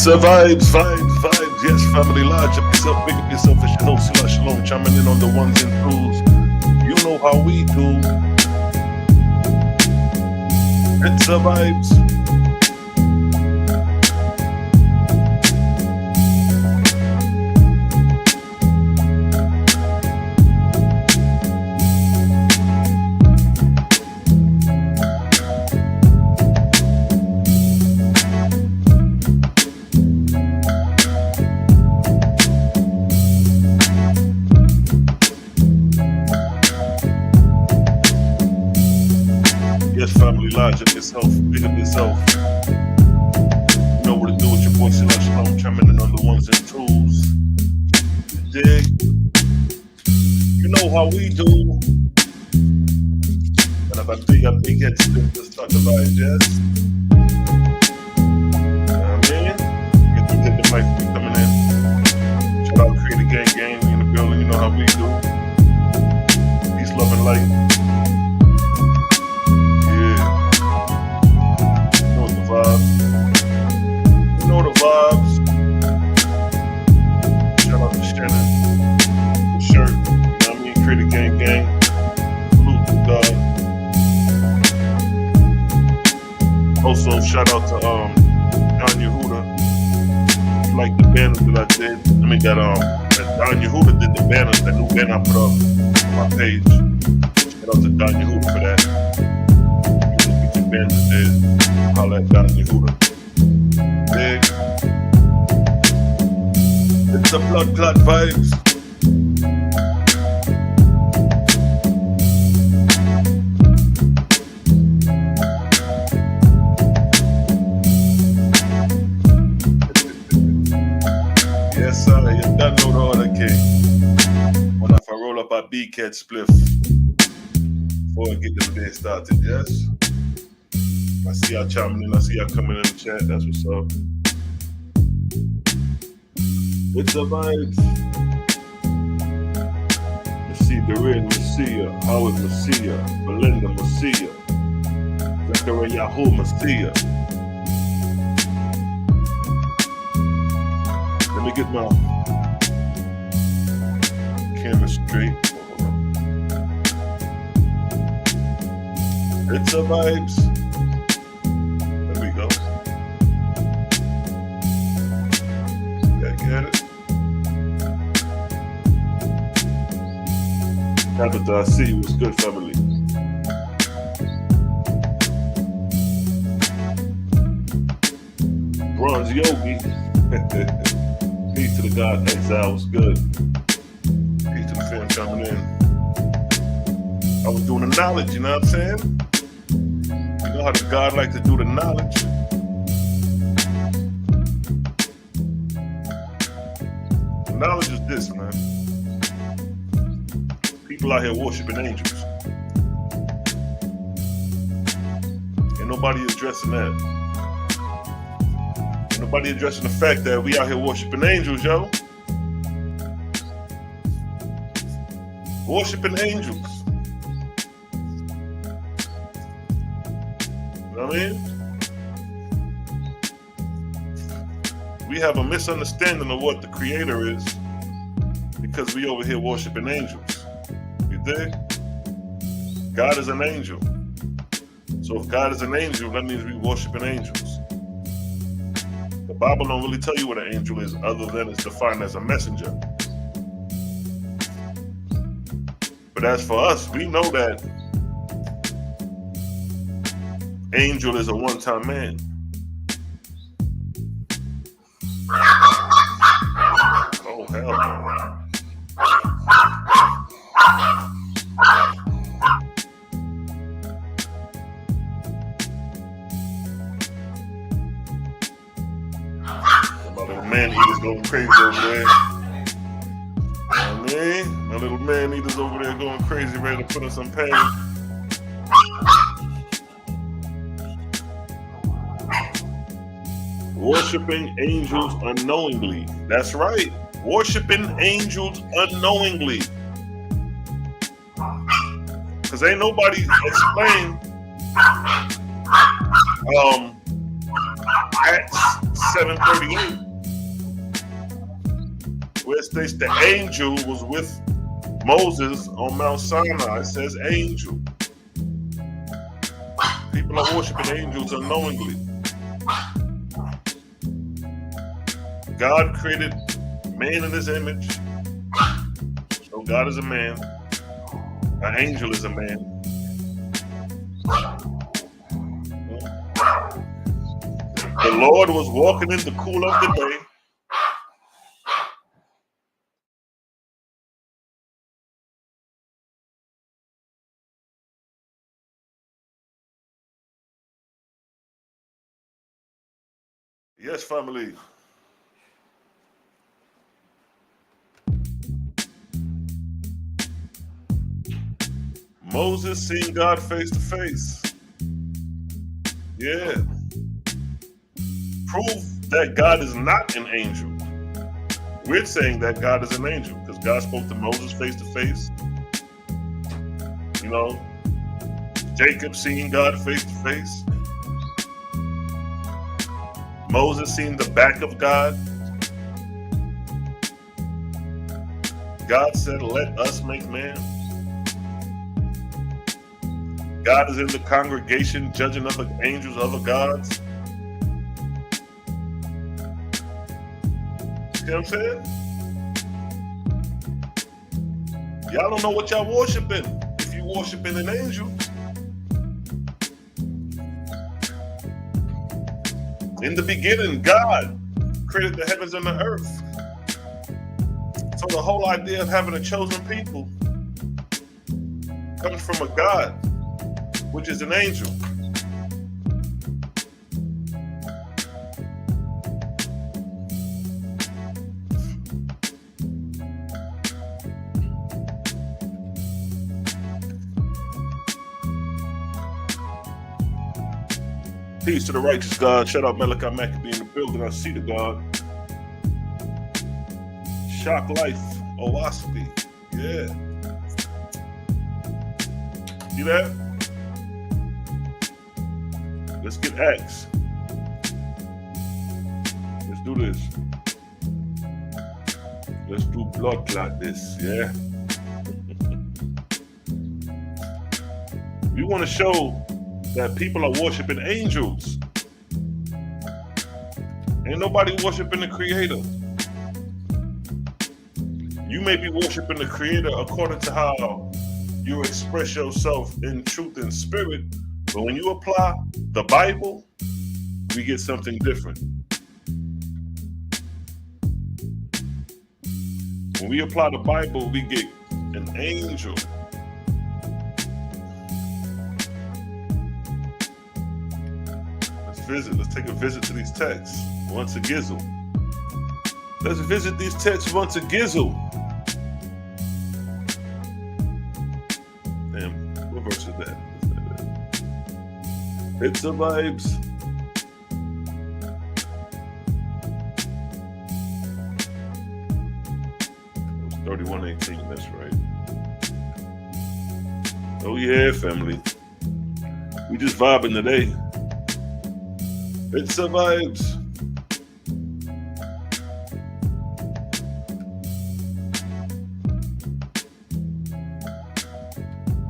It's a vibes, yes, family, large up yourself, big up yourself, it's your host, Shalom, Shalom, chiming in on the ones and twos. You know how we do. It's a vibes. Yes, family, large up yourself, big up yourself. You know what to do with your boy, Shalom, chiming in on the ones and twos. You dig? You know how we do. And if I think I'm big head, just start the vibes, yes? You know what I mean? Get to hit the mic, keep coming in. Shout out, Creator Gang, we in the building, you know how we do. Peace, love, and light. You know the vibes. Shout out to Shannon, the shirt. You know what I mean? Creator Gang. Salute to God. Also, shout out to Don Yehuda. Like the banners that I did. I mean that Don Yehuda did the banners, that new banner I put up on my page. Shout out to Don Yehuda for that. You look at your banners did. Holla at Don Yehuda. Big. It's the blood clot vibes. Yes, sir. You done know the other king. When if I roll up our B-Cat spliff before I get the day started, yes? I see y'all chiming in. I see y'all coming in the chat. That's what's up. It's a vibes. Messia, Berid, Messia, Howard, Messia, Belinda, Messia, Zachariah, Yahoo, Messia. Let me get my camera straight. It's a vibes. Get it? Tabitha, I see you. What's good, family? Bronze Yogi. Peace to the God Exile. What's good? Peace to the fam coming in. I was doing the knowledge, you know what I'm saying? You know how the God like to do the knowledge? Knowledge is this, man. People out here worshiping angels. Ain't nobody addressing that. Ain't nobody addressing the fact that we out here worshiping angels, yo. Worshiping angels. You know what I mean? We have a misunderstanding of what the Creator is because we over here worshiping angels. You dig? God is an angel. So if God is an angel, that means we worshiping angels. The Bible don't really tell you what an angel is other than it's defined as a messenger. But as for us, we know that angel is a one-time man. Oh, hell no. My little man eaters going crazy over there. You know what I mean? My little man eaters over there going crazy, ready to put in some pain. Worshiping angels unknowingly. That's right. Worshiping angels unknowingly. Because ain't nobody explained Acts 7:38, where it states the angel was with Moses on Mount Sinai. It says angel. People are worshiping angels unknowingly. God created man in his image. So God is a man. An angel is a man. The Lord was walking in the cool of the day. Yes, family. Moses seen God face to face. Yeah. Prove that God is not an angel. We're saying that God is an angel because God spoke to Moses face to face. You know, Jacob seen God face to face. Moses seen the back of God. God said, let us make man. God is in the congregation judging other angels, other gods. See what I'm saying? Y'all don't know what y'all worshiping if you worshiping an angel. In the beginning, God created the heavens and the earth. So the whole idea of having a chosen people comes from a God, which is an angel. Peace to the righteous God. Shout out Malachi Maccabee in the building. I see the God. Shock Life, Owaspy. Yeah. See that? Let's get Acts. Let's do this. Let's do blood clot this, yeah? We want to show that people are worshiping angels. Ain't nobody worshiping the Creator. You may be worshiping the Creator according to how you express yourself in truth and spirit, but when you apply the Bible, we get something different. When we apply the Bible, we get an angel. Let's take a visit to these texts once a gizzle. Let's visit these texts once a gizzle. Damn, what verse is that? It's the vibes. It was 31:18, that's right. Oh yeah, family. We just vibing today. It survives.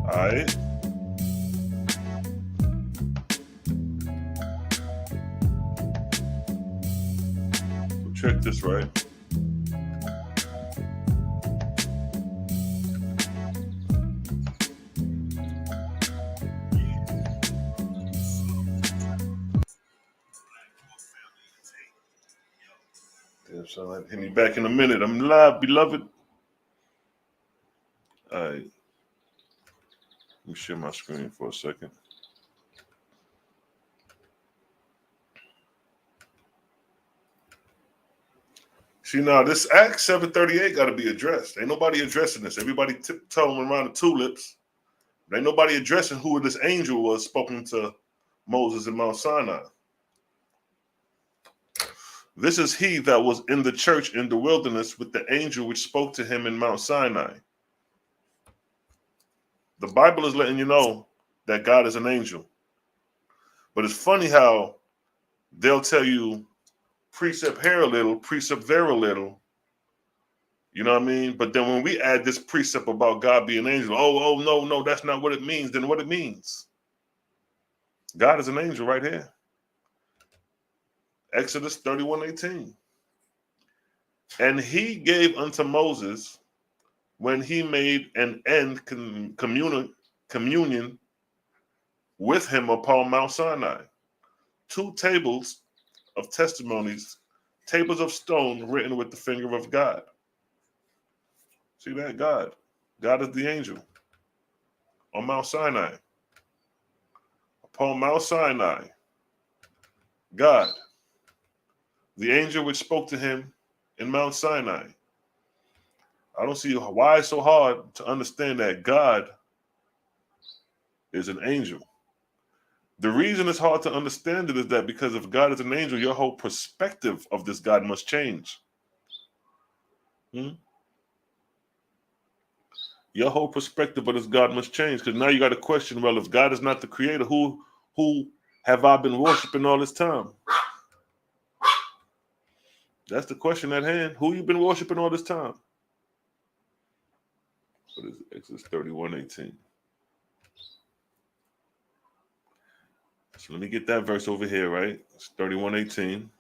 Alright. So check this right. So I'll hit me back in a minute. I'm live, beloved. All right. Let me share my screen for a second. See, now this Act 738 got to be addressed. Ain't nobody addressing this. Everybody tiptoeing around the tulips. But ain't nobody addressing who this angel was spoken to Moses in Mount Sinai. This is he that was in the church in the wilderness with the angel which spoke to him in Mount Sinai. The Bible is letting you know that God is an angel. But it's funny how they'll tell you precept here a little, precept there a little. You know what I mean? But then when we add this precept about God being an angel, no, that's not what it means. Then what it means? God is an angel right here. Exodus 31:18. And he gave unto Moses, when he made an end communion with him upon Mount Sinai, 2 tables of testimonies, tables of stone written with the finger of God. See that? God is the angel on Mount Sinai. Upon Mount Sinai, God, the angel which spoke to him in Mount Sinai. I don't see why it's so hard to understand that God is an angel. The reason it's hard to understand it is that because if God is an angel, your whole perspective of this God must change. Your whole perspective of this God must change, because now you got to question, well, if God is not the creator, who have I been worshiping all this time? That's the question at hand. Who you been worshiping all this time? What is it? Exodus 31:18. So let me get that verse over here, right? It's 31:18.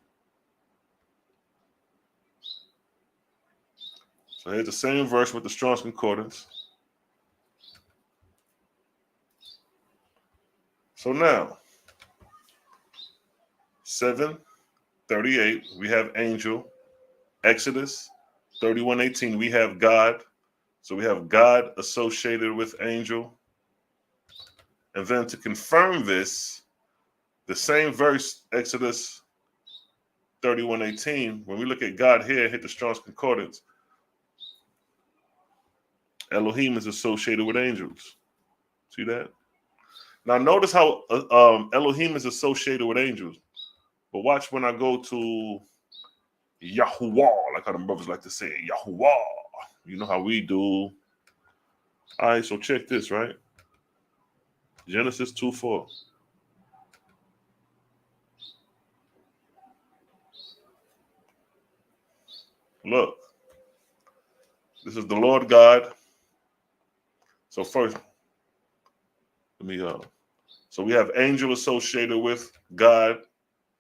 So here's the same verse with the Strong's Concordance. So now, 7:38, we have angel. Exodus 31:18, we have God. So we have God associated with angel. And then to confirm this, the same verse, Exodus 31:18, when we look at God here, hit the Strong's Concordance, Elohim is associated with angels. See that? Now notice how Elohim is associated with angels. But watch when I go to Yahuwah, like how the brothers like to say, Yahuwah. You know how we do. All right, so check this, right? Genesis 2:4. Look, this is the Lord God. So first, so we have angel associated with God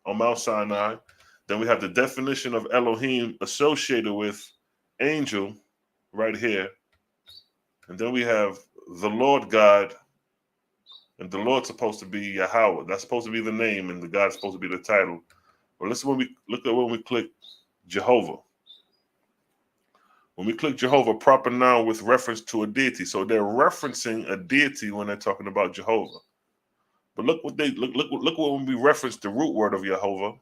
on Mount Sinai. Then we have the definition of Elohim associated with angel right here. And then we have the Lord God, and the Lord's supposed to be Yahweh. That's supposed to be the name, and the God's supposed to be the title. But listen, when we click Jehovah. When we click Jehovah, proper noun with reference to a deity. So they're referencing a deity when they're talking about Jehovah. But look when we reference the root word of Jehovah,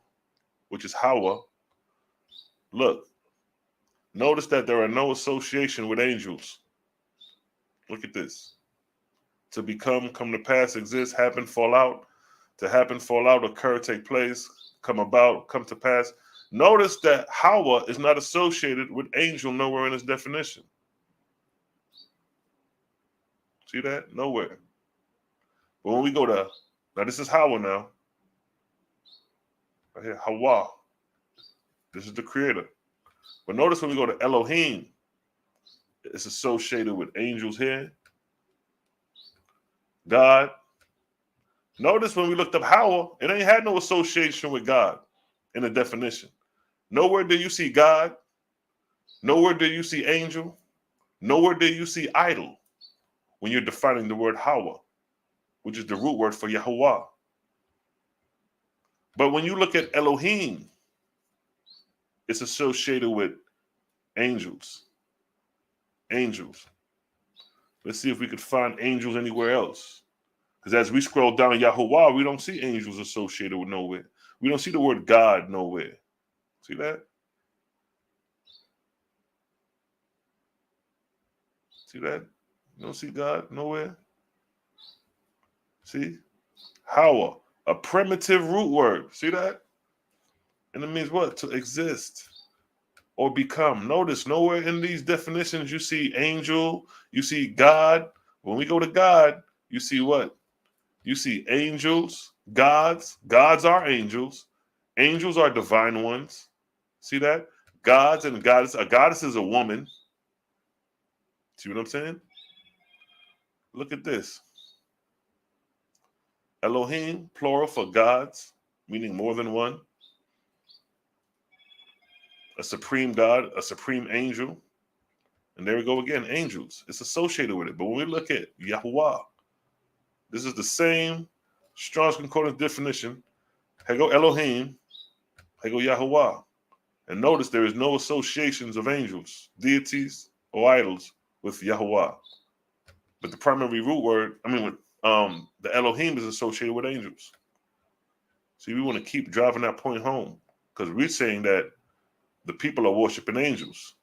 which is Hawa. Look, notice that there are no association with angels. Look at this. To become, come to pass, exist, happen, fall out. To happen, fall out, occur, take place, come about, come to pass. Notice that Hawa is not associated with angel nowhere in its definition. See that? Nowhere. But when we go to, now this is Hawa now. Right here, Hawa. This is the creator. But notice when we go to Elohim, it's associated with angels here. God. Notice when we looked up Hawa, it ain't had no association with God in the definition. Nowhere do you see God. Nowhere do you see angel. Nowhere do you see idol when you're defining the word Hawa, which is the root word for Yahuwah. But when you look at Elohim, it's associated with angels. Angels. Let's see if we could find angels anywhere else. Because as we scroll down Yahuwah, we don't see angels associated with nowhere. We don't see the word God nowhere. See that? See that? You don't see God nowhere? See? Hawa, a primitive root word. See that? And it means what? To exist or become. Notice nowhere in these definitions you see angel, you see God. When we go to God, you see what? You see angels, gods. Gods are angels. Angels are divine ones. See that? Gods and goddess. A goddess is a woman. See what I'm saying? Look at this. Elohim, plural for gods, meaning more than one. A supreme God, a supreme angel. And there we go again, angels. It's associated with it. But when we look at Yahuwah, this is the same Strong's Concordance definition. Here go Elohim, here go Yahuwah. And notice there is no associations of angels, deities, or idols with Yahuwah. But the primary root word, the Elohim is associated with angels. See, we want to keep driving that point home because we're saying that the people are worshiping angels.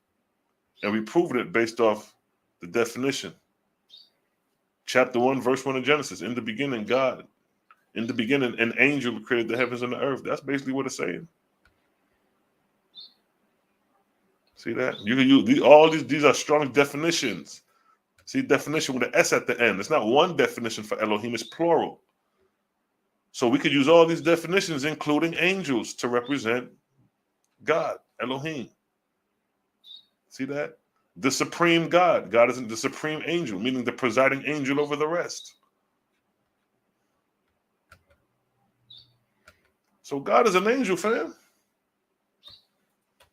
And we proved it based off the definition. Chapter 1, verse 1 of Genesis. In the beginning, God. In the beginning, an angel created the heavens and the earth. That's basically what it's saying. See that? You can use all these are strong definitions. See, definition with an S at the end. It's not one definition for Elohim, it's plural. So we could use all these definitions, including angels, to represent God, Elohim. See that? The supreme God. God is the supreme angel, meaning the presiding angel over the rest. So God is an angel, fam.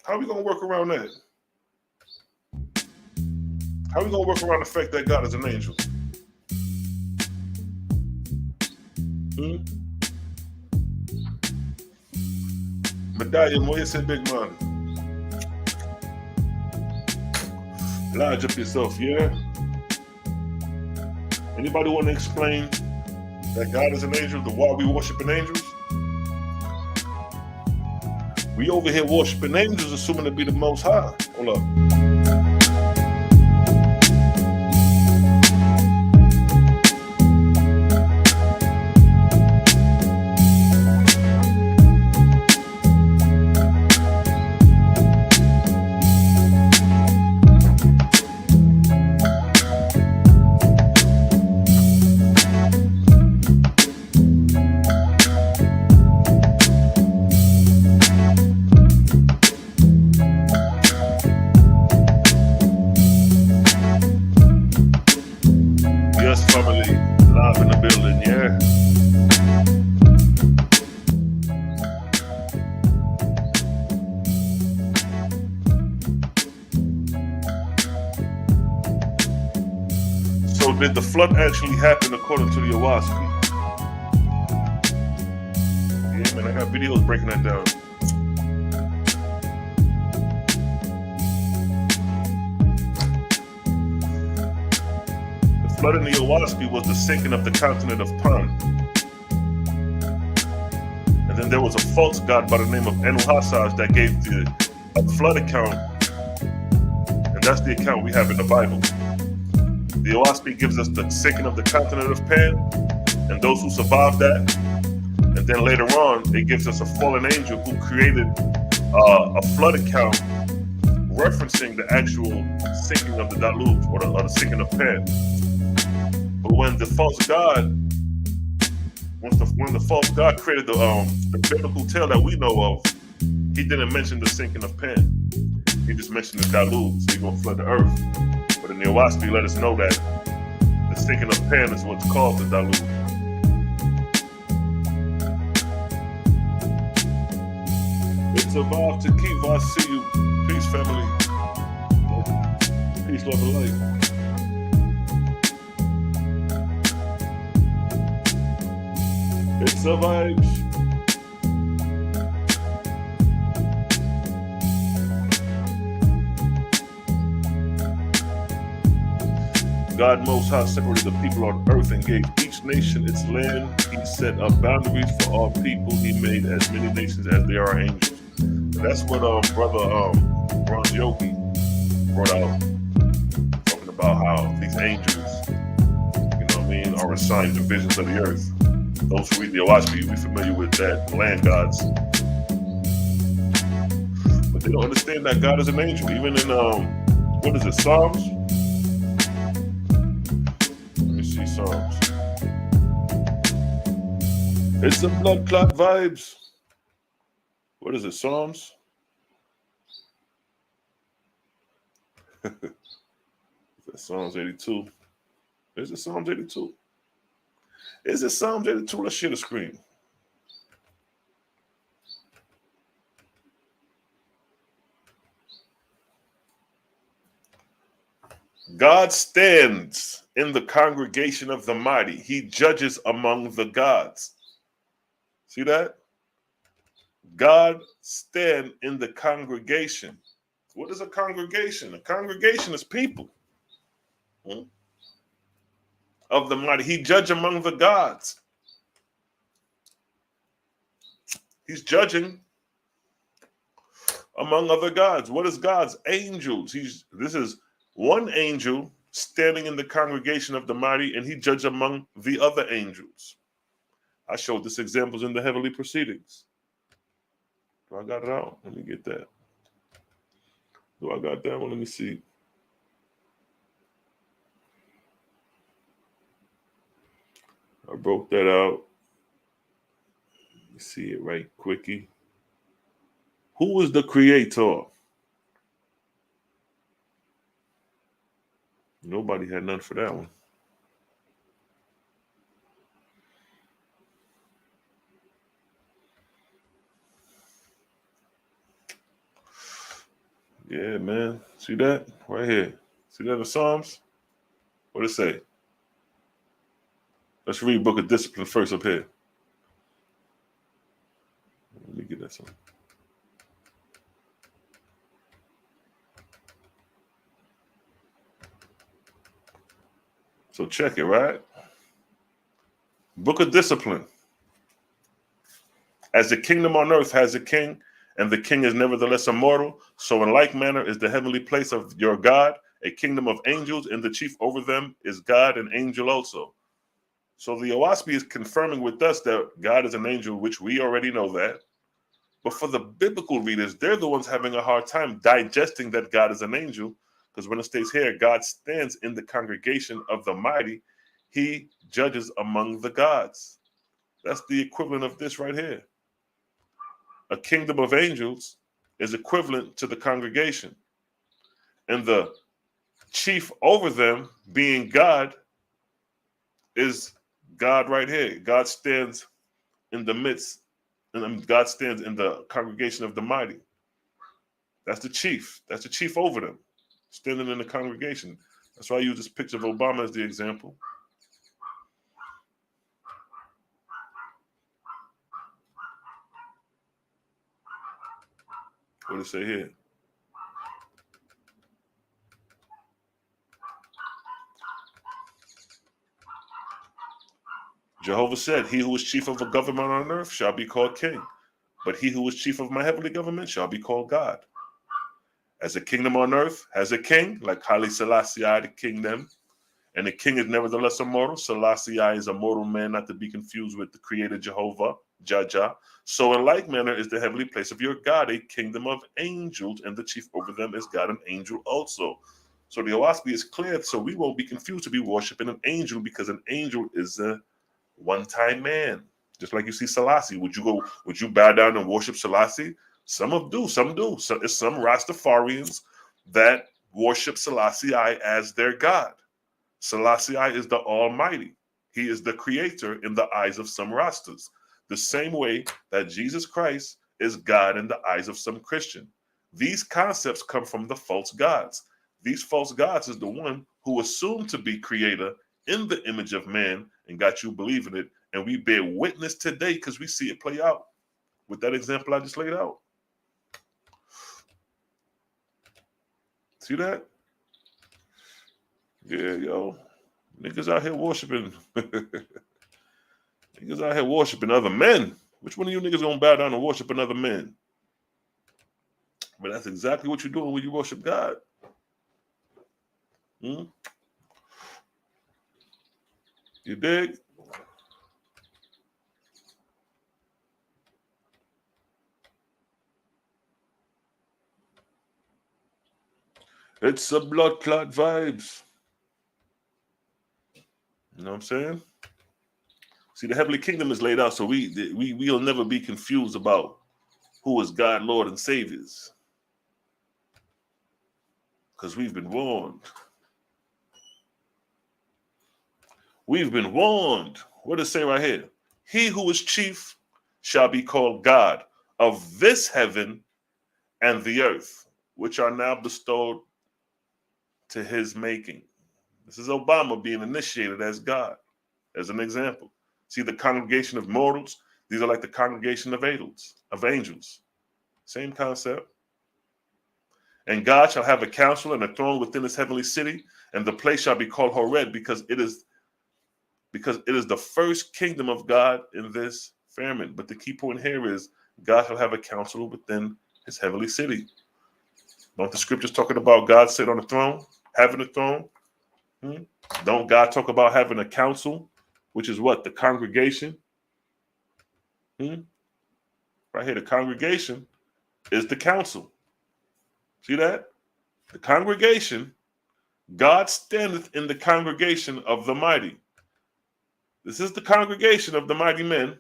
How are we going to work around that? How are we going to work around the fact that God is an angel? Medallion, what you say, big man? Lodge up yourself, yeah? Anybody want to explain that God is an angel, the why we worshiping angels? We over here worshiping angels, assuming to be the Most High. Hold up. Did the flood actually happen according to the Owaski? Yeah, man, I got videos breaking that down. The flood in the Owaski was the sinking of the continent of Pan. And then there was a false god by the name of Enuhasas that gave a flood account. And that's the account we have in the Bible. The Owaski gives us the sinking of the continent of Pan and those who survived that. And then later on, it gives us a fallen angel who created a flood account referencing the actual sinking of the deluge or the sinking of Pan. But when the false god, when the false god created the biblical tale that we know of, he didn't mention the sinking of Pan. He just mentioned the deluge, so he's gonna flood the earth. But in the Owaski, let us know that the sinking of Pan is what's caused the deluge. It's a vibe to keep. I see you. Peace, family. Peace, love, and light. It's a vibes. God Most High separated the people on earth and gave each nation its land. He set up boundaries for all people. He made as many nations as there are angels. And that's what brother Ron Yogi brought out, talking about how these angels, you know what I mean, are assigned divisions of the earth. Those who read the Owaski, you'll be familiar with that, the land gods. But they don't understand that God is an angel. Even in what is it, Psalms? Psalms. It's some blood clot vibes. What is it, Psalms? Psalms 82. Is it Psalms 82? Is it Psalms 82? Let's share the screen. God stands in the congregation of the mighty. He judges among the gods. See that? God stand in the congregation. What is a congregation? A congregation is people of the mighty. He judge among the gods. He's judging among other gods. What is gods? Angels. This is one angel standing in the congregation of the mighty, and he judged among the other angels. I showed this examples in the heavenly proceedings. Do I got it out? Let me get that. Do I got that one? Let me see. I broke that out. Let me see it right quickie. Who is the creator? Nobody had none for that one. Yeah, man. See that? Right here. See that in Psalms? What it say? Let's read Book of Discipline first up here. Let me get that some. So check it, right? Book of Discipline. As the kingdom on earth has a king, and the king is nevertheless immortal, so in like manner is the heavenly place of your God, a kingdom of angels, and the chief over them is God, an angel also. So the Owaspy is confirming with us that God is an angel, which we already know that. But for the biblical readers, they're the ones having a hard time digesting that God is an angel, because when it states here, God stands in the congregation of the mighty, he judges among the gods. That's the equivalent of this right here. A kingdom of angels is equivalent to the congregation. And the chief over them, being God, is God right here. God stands in the midst, and God stands in the congregation of the mighty. That's the chief. That's the chief over them, standing in the congregation. That's why I use this picture of Obama as the example. What does it say here? Jehovah said, he who is chief of a government on earth shall be called king, but he who is chief of my heavenly government shall be called God. As a kingdom on earth has a king, like Haile Selassie, the kingdom, and the king is nevertheless immortal. Selassie is a mortal man, not to be confused with the creator Jehovah, Jaja. So in like manner is the heavenly place of your God, a kingdom of angels, and the chief over them is God, an angel also. So the Owaspy is clear, so we won't be confused to be worshiping an angel, because an angel is a one-time man. Just like you see Selassie. Would you bow down and worship Selassie? Some do. So it's some Rastafarians that worship Selassie as their God. Selassie is the Almighty. He is the creator in the eyes of some Rastas. The same way that Jesus Christ is God in the eyes of some Christian. These concepts come from the false gods. These false gods is the one who assumed to be creator in the image of man and got you believing it. And we bear witness today because we see it play out with that example I just laid out. See that? Yeah, yo. Niggas out here worshiping. Niggas out here worshiping other men. Which one of you niggas gonna bow down and worship another man? But that's exactly what you're doing when you worship God. You dig? It's a blood clot vibes. You know what I'm saying? See, the heavenly kingdom is laid out, so we'll never be confused about who is God, Lord, and Saviors. Because we've been warned. We've been warned. What does it say right here? He who is chief shall be called God of this heaven and the earth, which are now bestowed to his making. This is Obama being initiated as God, as an example. See, the congregation of mortals, these are like the congregation of angels. Same concept. And God shall have a council and a throne within his heavenly city, and the place shall be called Horeb, because it is the first kingdom of God in this firmament. But the key point here is God shall have a council within his heavenly city. Don't the scriptures talking about God sitting on the throne, having a throne? Don't God talk about having a council, which is what? The congregation. Right here, the congregation is the council. See that? The congregation, God standeth in the congregation of the mighty. This is the congregation of the mighty men,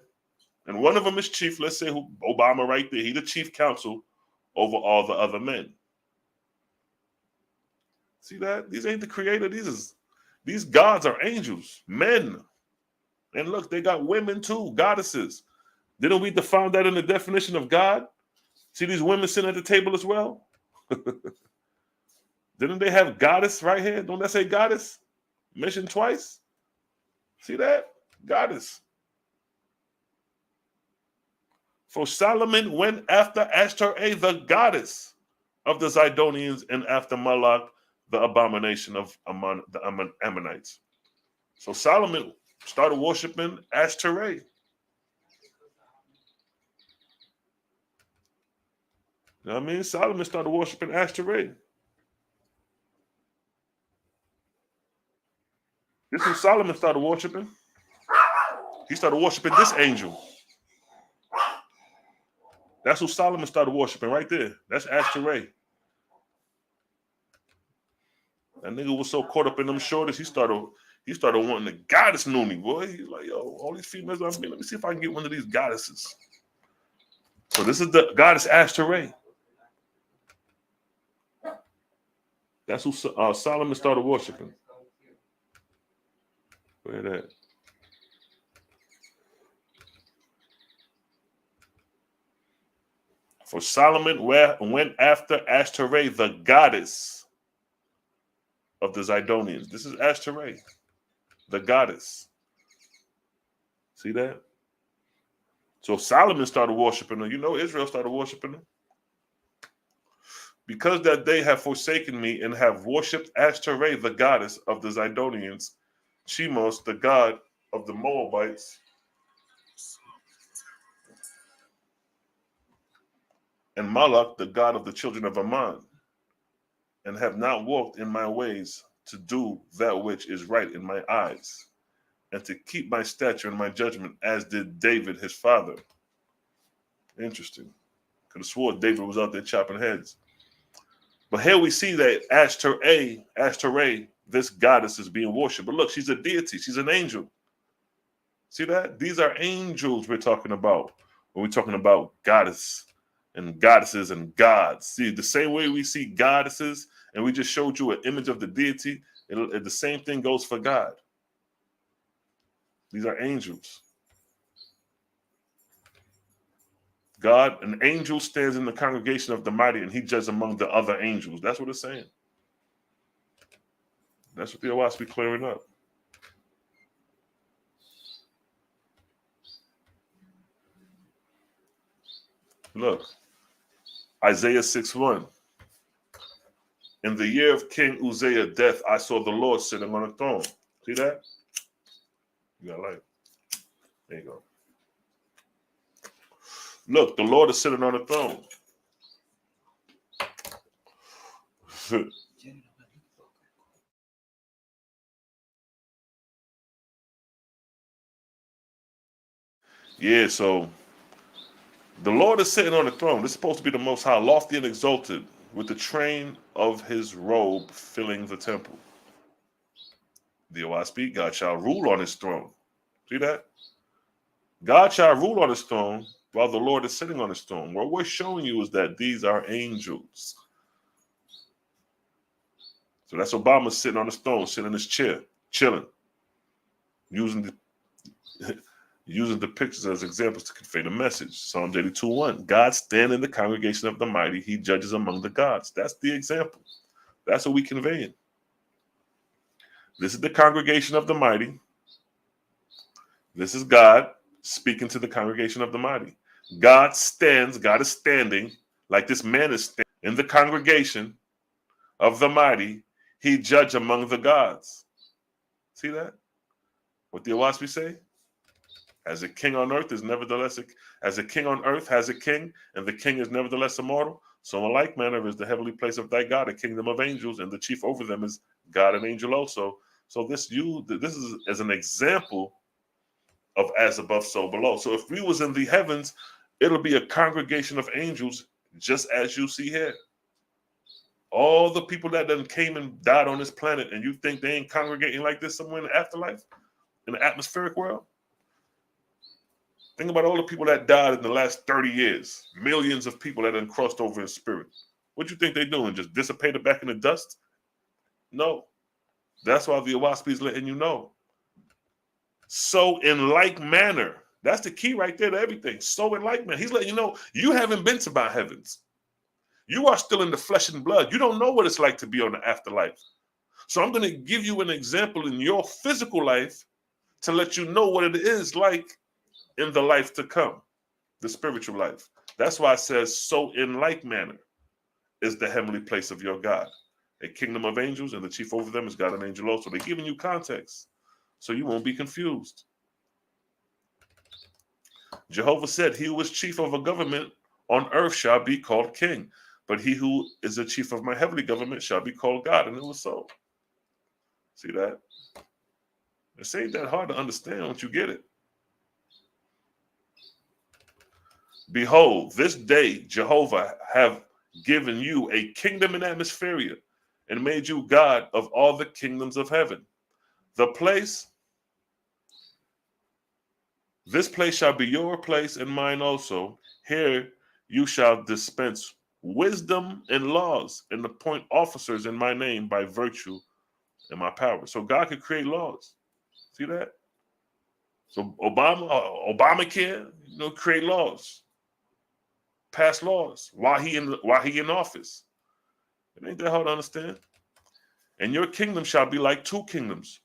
and one of them is chief. Let's say Obama right there. He's the chief counsel over all the other men. See that? These ain't the creator. These gods are angels, men. And look, they got women too, goddesses. Didn't we define that in the definition of God? See these women sitting at the table as well? Didn't they have goddess right here? Don't that say goddess? Mentioned twice. See that? Goddess. For Solomon went after Ashtoreth, the goddess of the Zidonians, and after Moloch, the abomination of the Ammonites. So Solomon started worshiping Ashtoreth. You know what I mean? Solomon started worshiping Ashtoreth. This is who Solomon started worshiping. He started worshiping this angel. That's who Solomon started worshiping right there. That's Ashtoreth. That nigga was so caught up in them shoulders, he started wanting the goddess noonie, boy. He's like, yo, all these females on me. Let me see if I can get one of these goddesses. So this is the goddess Ashtoreth. That's who Solomon started worshiping. Look at that. For Solomon went after Ashtoreth, the goddess of the Zidonians. This is Ashtoreth, the goddess. See that? So Solomon started worshiping her. You know, Israel started worshiping her. Because that they have forsaken me and have worshipped Ashtoreth, the goddess of the Zidonians, Chemos, the god of the Moabites, and Moloch, the god of the children of Ammon, and have not walked in my ways to do that which is right in my eyes, and to keep my stature and my judgment, as did David his father. Interesting. Could have swore David was out there chopping heads. But here we see that Ashtoreth, this goddess, is being worshipped. But look, she's a deity. She's an angel. See that? These are angels we're talking about when we're talking about goddesses and gods. See, the same way we see goddesses, and we just showed you an image of the deity, the same thing goes for God. These are angels. God, an angel stands in the congregation of the mighty, and he judges among the other angels. That's what it's saying. That's what the OS be clearing up. Look, Isaiah 6:1. In the year of King Uzziah's death, I saw the Lord sitting on a throne. See that? You got light. There you go. Look, the Lord is sitting on a throne. Yeah, so the Lord is sitting on the throne. This is supposed to be the Most High, lofty and exalted, with the train of his robe filling the temple. The OSP, God shall rule on his throne. See that? God shall rule on his throne, while the Lord is sitting on his throne. What we're showing you is that these are angels. So that's Obama sitting on his throne, sitting in his chair, chilling, using the pictures as examples to convey the message. Psalms 82:1. God stand in the congregation of the mighty. He judges among the gods. That's the example. That's what we conveying. This is the congregation of the mighty. This is God speaking to the congregation of the mighty. God is standing like this man is standing in the congregation of the mighty. He judge among the gods. See that? What the Awaspi say? As a king on earth is nevertheless, as a king on earth has a king, and the king is nevertheless immortal, so in like manner is the heavenly place of thy God, a kingdom of angels, and the chief over them is God and angel also. So this is as an example of as above, so below. So if we was in the heavens, it'll be a congregation of angels, just as you see here. All the people that done came and died on this planet, and you think they ain't congregating like this somewhere in the afterlife, in the atmospheric world? Think about all the people that died in the last 30 years. Millions of people that done crossed over in spirit. What you think they doing? Just dissipated back in the dust? No. That's why the Awaspi is letting you know. So in like manner, that's the key right there to everything. So in like manner, he's letting you know you haven't been to my heavens. You are still in the flesh and blood. You don't know what it's like to be on the afterlife. So I'm going to give you an example in your physical life to let you know what it is like in the life to come, the spiritual life. That's why it says, so in like manner is the heavenly place of your God. A kingdom of angels, and the chief over them is God and angel also. They're giving you context, so you won't be confused. Jehovah said, he who is chief of a government on earth shall be called king, but he who is the chief of my heavenly government shall be called God. And it was so. See that? It ain't that hard to understand once you get it. Behold, this day Jehovah have given you a kingdom in atmosphere and made you God of all the kingdoms of heaven. This place shall be your place and mine also. Here you shall dispense wisdom and laws and appoint officers in my name by virtue and my power. So God could create laws. See that? So Obamacare, create laws, pass laws while he in office. It ain't that hard to understand. And your kingdom shall be like two kingdoms,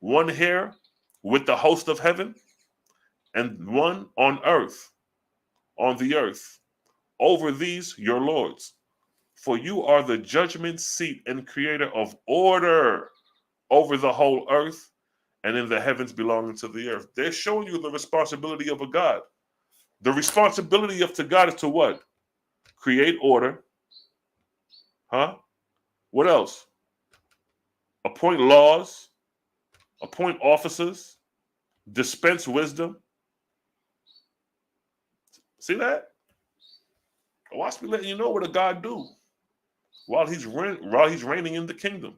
one here with the host of heaven, and one on the earth, over these your lords. For you are the judgment seat and creator of order over the whole earth and in the heavens belonging to the earth. They're showing you the responsibility of a God. The responsibility of to God is to what? Create order. What else? Appoint laws, appoint officers, dispense wisdom. See that? Watch me letting you know what a God do while he's reigning in the kingdom.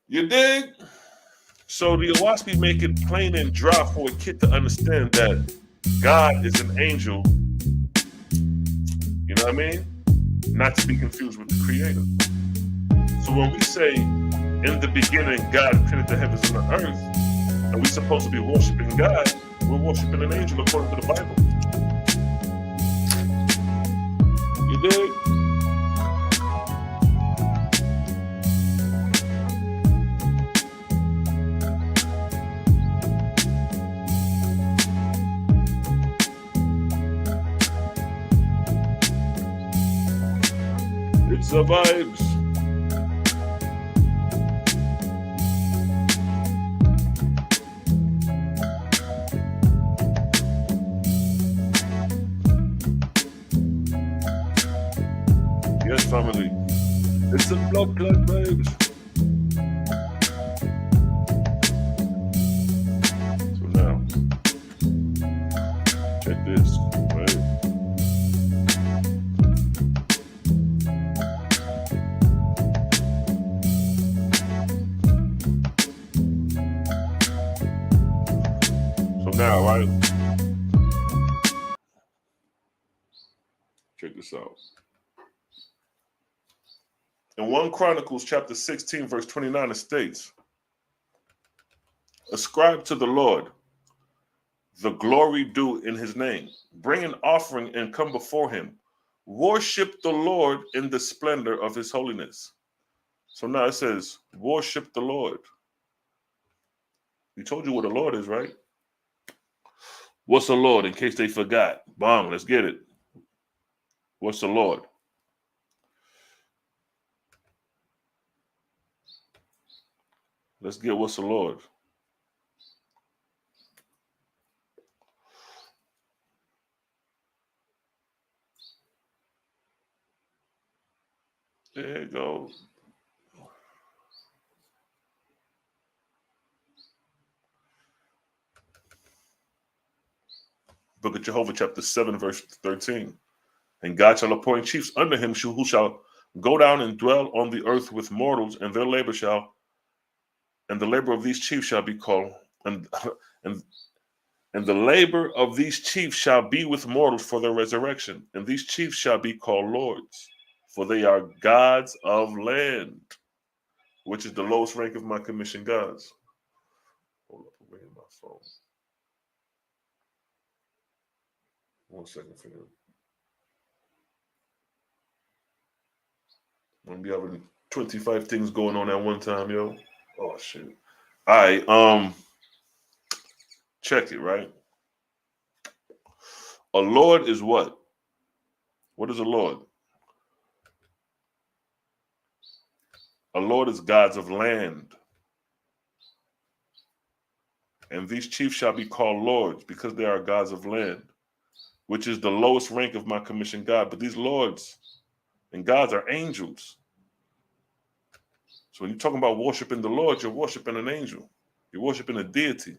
You dig? So the Awaspi make it plain and dry for a kid to understand that God is an angel. You know what I mean? Not to be confused with the creator. So when we say, in the beginning, God created the heavens and the earth, and we're supposed to be worshiping God, we're worshiping an angel according to the Bible. You dig? It's the vibes. Yes, family. It's the blood vibes. So now, check this, right? now, right? Check this out. In 1 Chronicles chapter 16, verse 29, it states, ascribe to the Lord the glory due in his name. Bring an offering and come before him. Worship the Lord in the splendor of his holiness. So now it says, worship the Lord. We told you what the Lord is, right? What's the Lord, in case they forgot? Bomb, let's get it. What's the Lord? Let's get what's the Lord. There you go. Book of Jehovah, chapter 7, verse 13. And God shall appoint chiefs under him who shall go down and dwell on the earth with mortals, and their labor shall, and the labor of these chiefs shall be called, and and the labor of these chiefs shall be with mortals for their resurrection, and these chiefs shall be called lords, for they are gods of land, which is the lowest rank of my commissioned gods. Hold up, I'm bringing my phone. 1 second for you. I'm gonna be having 25 things going on at one time, yo. Oh shit. All right, check it, right? A lord is what? What is a lord? A lord is gods of land. And these chiefs shall be called lords because they are gods of land, which is the lowest rank of my commissioned God. But these lords and gods are angels. So when you're talking about worshiping the Lord, you're worshiping an angel. You're worshiping a deity.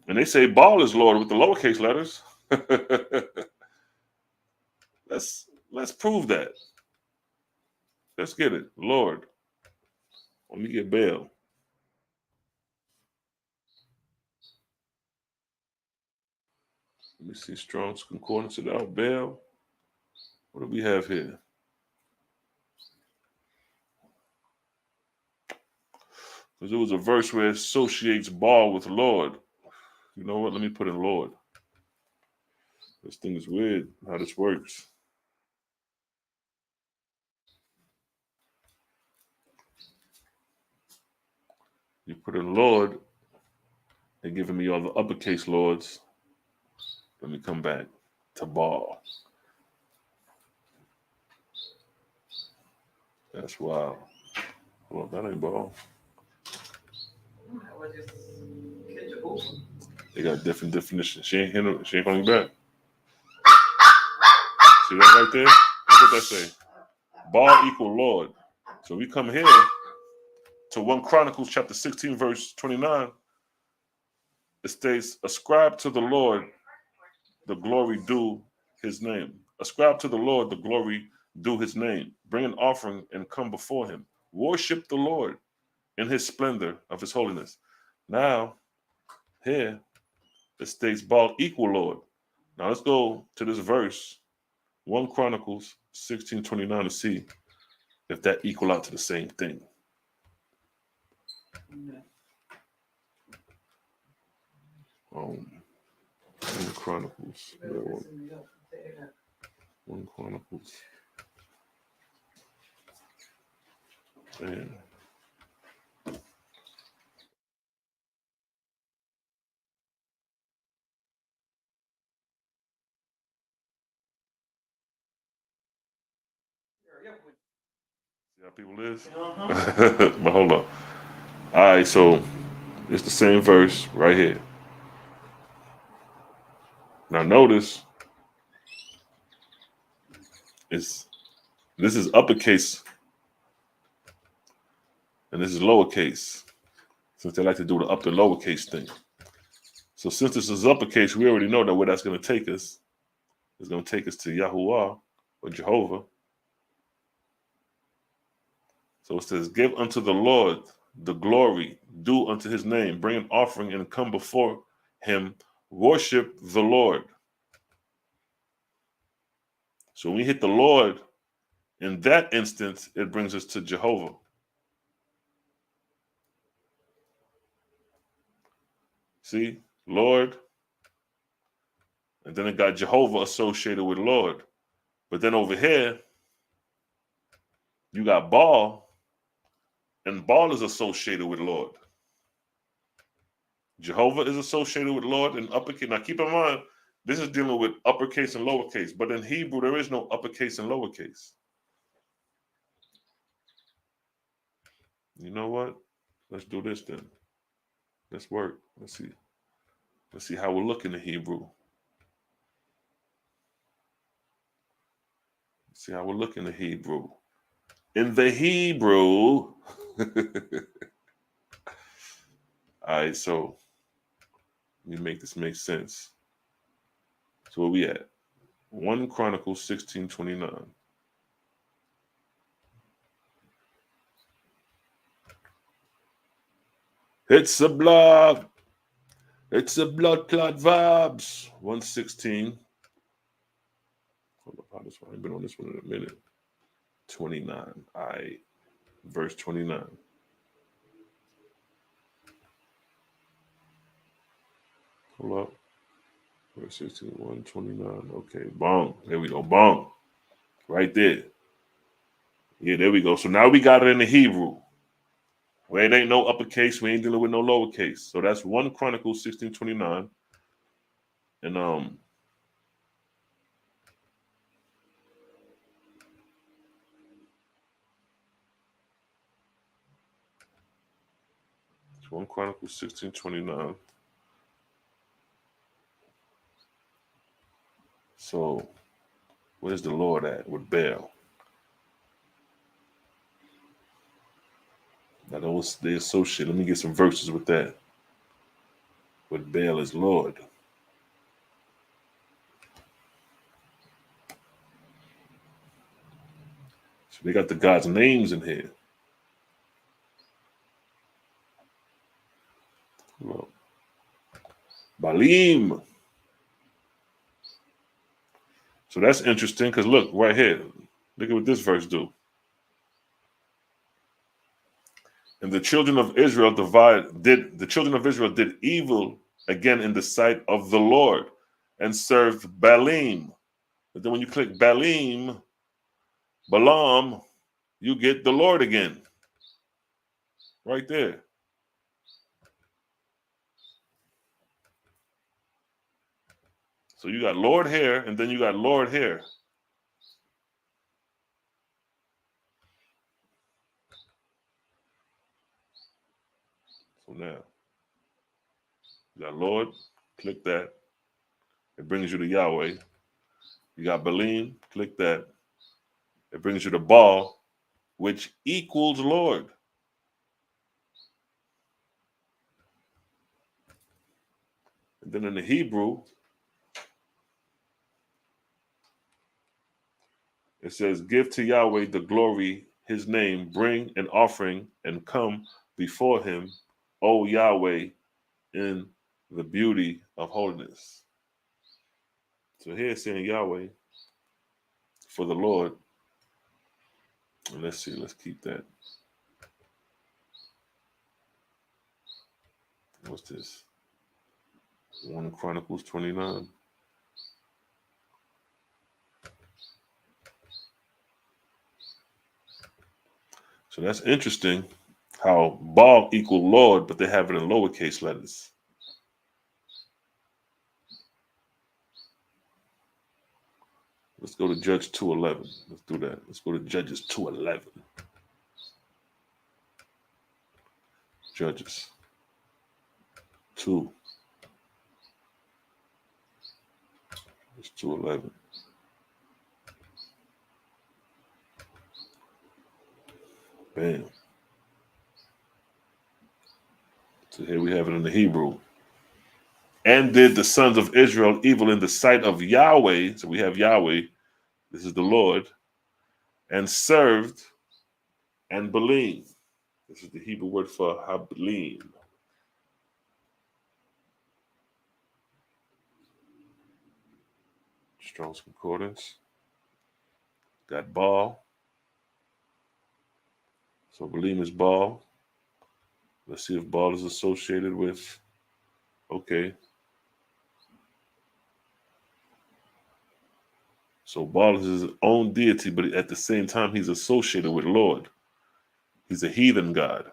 And they say Baal is Lord with the lowercase letters. let's prove that. Let's get it. Lord. Let me get Baal. Let me see Strong's Concordance it out. Baal. What do we have here? Because there was a verse where it associates Baal with Lord. You know what? Let me put in Lord. This thing is weird how this works. You put in Lord, they're giving me all the uppercase lords. Let me come back to Baal. That's wild. Well, that ain't Baal. They got different definitions. She ain't coming back. See that right there? Look what that say. Baal equal Lord. So we come here to 1 Chronicles chapter 16, verse 29. It states, ascribe to the Lord the glory due his name. Ascribe to the Lord the glory due his name. Bring an offering and come before him. Worship the Lord in his splendor of his holiness. Now, here, it states Baal equal Lord. Now let's go to this verse, 1 Chronicles 16:29, to see if that equal out to the same thing. One Chronicles. 1 Chronicles. Man. See how people is? But hold on. All right, so it's the same verse right here. Now notice, this is uppercase and this is lowercase. Since they like to do the upper lowercase thing. So since this is uppercase, we already know that where that's going to take us is going to take us to Yahuwah or Jehovah. So it says, give unto the Lord the glory due unto his name. Bring an offering and come before him worship the Lord. So when we hit the Lord, in that instance, it brings us to Jehovah. See, Lord, and then it got Jehovah associated with Lord. But then over here, you got Baal, and Baal is associated with Lord. Jehovah is associated with Lord in uppercase. Now keep in mind, this is dealing with uppercase and lowercase, but in Hebrew, there is no uppercase and lowercase. You know what? Let's do this then. Let's work. Let's see. Let's see how we're looking in Hebrew. Let's see how we're looking in Hebrew. In the Hebrew. All right, so let me make this make sense. So where we at? 1 Chronicles 16:29. It's a blood. It's a blood clot vibes. 116. Hold up, how this one? I've been on this one in a minute. 29. All right. Verse 29. Hold up. Verse 16, 129. Okay, bong. There we go. Bong. Right there. Yeah, there we go. So now we got it in the Hebrew. Where it ain't no uppercase, we ain't dealing with no lowercase. So that's 1 Chronicles 16:29. And it's 1 Chronicles 16:29. So where's the Lord at with Baal? Now that was the associate. Let me get some verses with that. With Baal is Lord. So they got the God's names in here. Well, Baalim. So that's interesting because look right here. Look at what this verse do. And the children of Israel did evil again in the sight of the Lord and served Baalim. But then when you click Baalim, Balaam, you get the Lord again. Right there. So you got Lord here, and then you got Lord here. So now, you got Lord, click that. It brings you to Yahweh. You got Baalim, click that. It brings you to Baal, which equals Lord. And then in the Hebrew, it says, give to Yahweh the glory, his name, bring an offering and come before him, O Yahweh, in the beauty of holiness. So here it's saying Yahweh for the Lord. And let's see, let's keep that. What's this? 1 Chronicles 29. So that's interesting how Baal equal Lord, but they have it in lowercase letters. Let's go to Judge 2:11. Let's do that. Let's go to Judges 2:11. Judges 2. It's 2:11. Bam. So here we have it in the Hebrew. And did the sons of Israel evil in the sight of Yahweh. So we have Yahweh. This is the Lord. And served and Baalim. This is the Hebrew word for Hablim. Strong's Concordance. Got Baal. So Baalim is Baal. Let's see if Baal is associated with, okay. So Baal is his own deity, but at the same time, he's associated with Lord. He's a heathen god,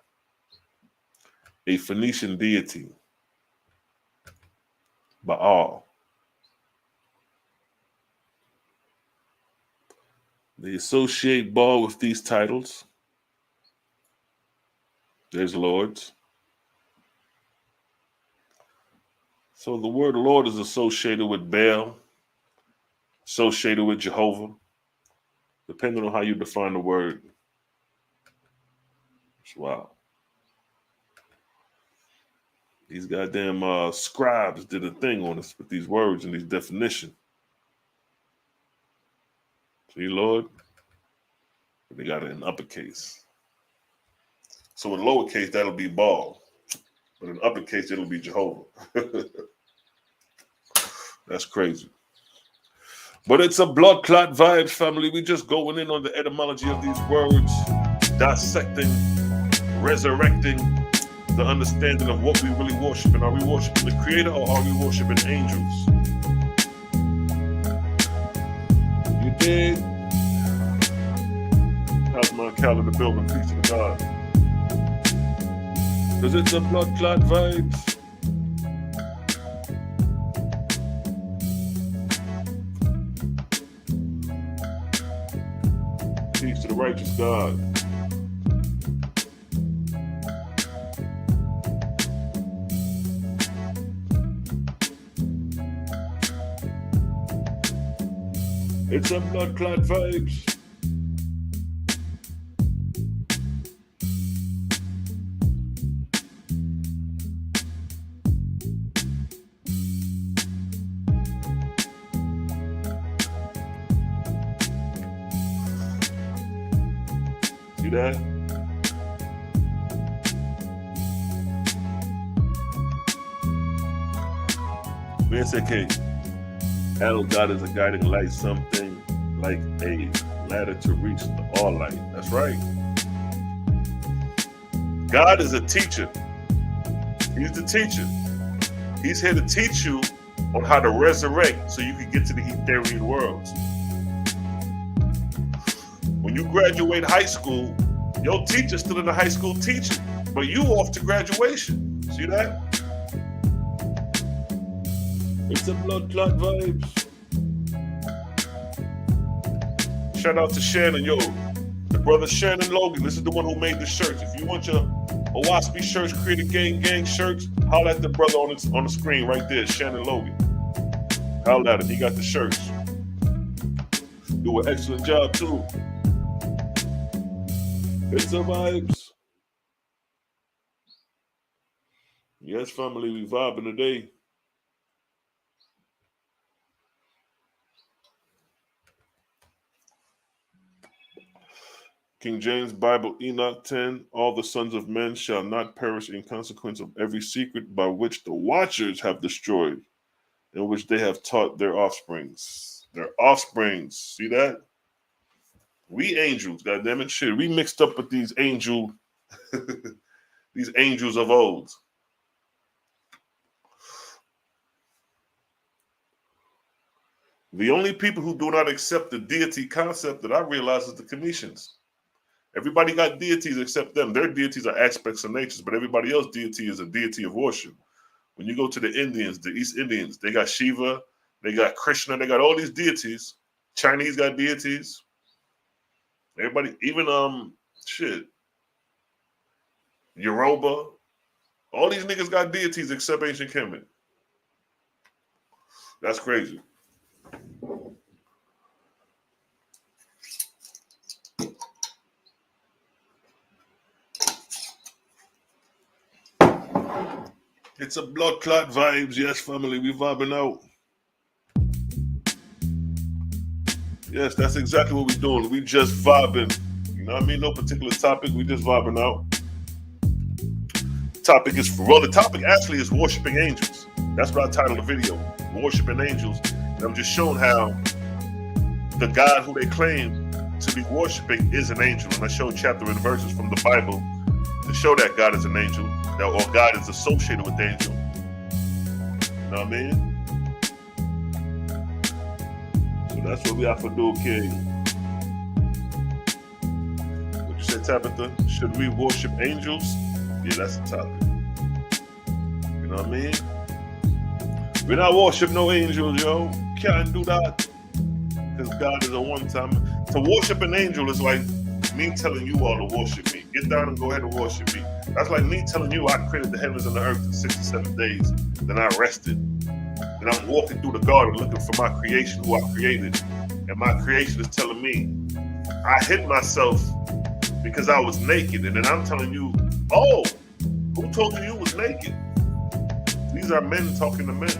a Phoenician deity, Baal. They associate Baal with these titles. There's lords. So the word Lord is associated with Baal, associated with Jehovah, depending on how you define the word. Wow. These goddamn scribes did a thing on us with these words and these definitions. See, Lord? They got it in uppercase. So in lowercase, that'll be Baal. But in uppercase, it'll be Jehovah. That's crazy. But it's a blood clot vibes, family. We just going in on the etymology of these words, dissecting, resurrecting the understanding of what we really worshiping. Are we worshiping the Creator or are we worshiping angels? You dig? How's my calendar building? Peace to the God. Because it's a blood clot vibes. Peace to the righteous God. It's a blood clot vibes. See that? BSK. El God is a guiding light, something like a ladder to reach the all light. That's right. God is a teacher. He's the teacher. He's here to teach you on how to resurrect so you can get to the ethereal worlds. When you graduate high school, your teacher's still in the high school teaching, but you off to graduation. See that? It's a blood clot vibes. Shout out to Shannon, yo. The brother Shannon Logan. This is the one who made the shirts. If you want your Owaspy shirts, Creative Gang shirts, holler at the brother on the screen right there, Shannon Logan. Holler at him. He got the shirts. Do an excellent job too. It's a vibes. Yes, family, we vibing today. King James Bible, Enoch 10, all the sons of men shall not perish in consequence of every secret by which the watchers have destroyed, in which they have taught their offsprings. Their offsprings. See that? We angels, goddammit, shit. We mixed up with these angels of old. The only people who do not accept the deity concept that I realize is the Cometians. Everybody got deities except them. Their deities are aspects of nature, but everybody else's deity is a deity of worship. When you go to the Indians, the East Indians, they got Shiva, they got Krishna, they got all these deities. Chinese got deities. Everybody, even Yoruba, all these niggas got deities except ancient Kemet. That's crazy. It's a blood clot vibes, yes, family. We vibing out. Yes, that's exactly what we're doing. We just vibing. You know what I mean? No particular topic. We just vibing out. The topic actually is worshiping angels. That's what I titled the video, worshiping angels. And I'm just showing how the God who they claim to be worshiping is an angel. And I showed chapter and verses from the Bible to show that God is an angel, or God is associated with angel. You know what I mean? So that's what we have to do, King. What you say, Tabitha? Should we worship angels? Yeah, that's the topic. You know what I mean? We not worship no angels, yo. Can't do that. Because God is a one-time. To worship an angel is like me telling you all to worship me. Get down and go ahead and worship me. That's like me telling you I created the heavens and the earth in 67 days. Then I rested. Then I'm walking through the garden looking for my creation, who I created. And my creation is telling me I hid myself because I was naked. And then I'm telling you, oh, who told you was naked? These are men talking to men.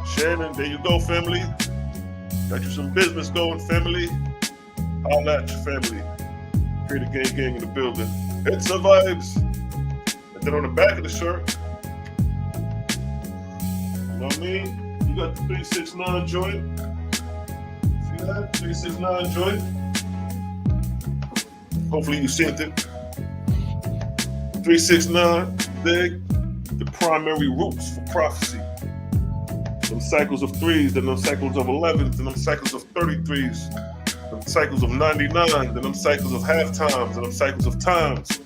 Shannon, there you go, family. Got you some business going, family. Holla at your family. Create a gang in the building. It survives. And then on the back of the shirt, you know what I mean? You got the 369 joint. See that? 369 joint. Hopefully you seen it. 369, dig the primary roots for prophecy. Them cycles of threes, then them cycles of 11s, then them cycles of 33s, them cycles of 99, then them cycles of half times, and them cycles of times.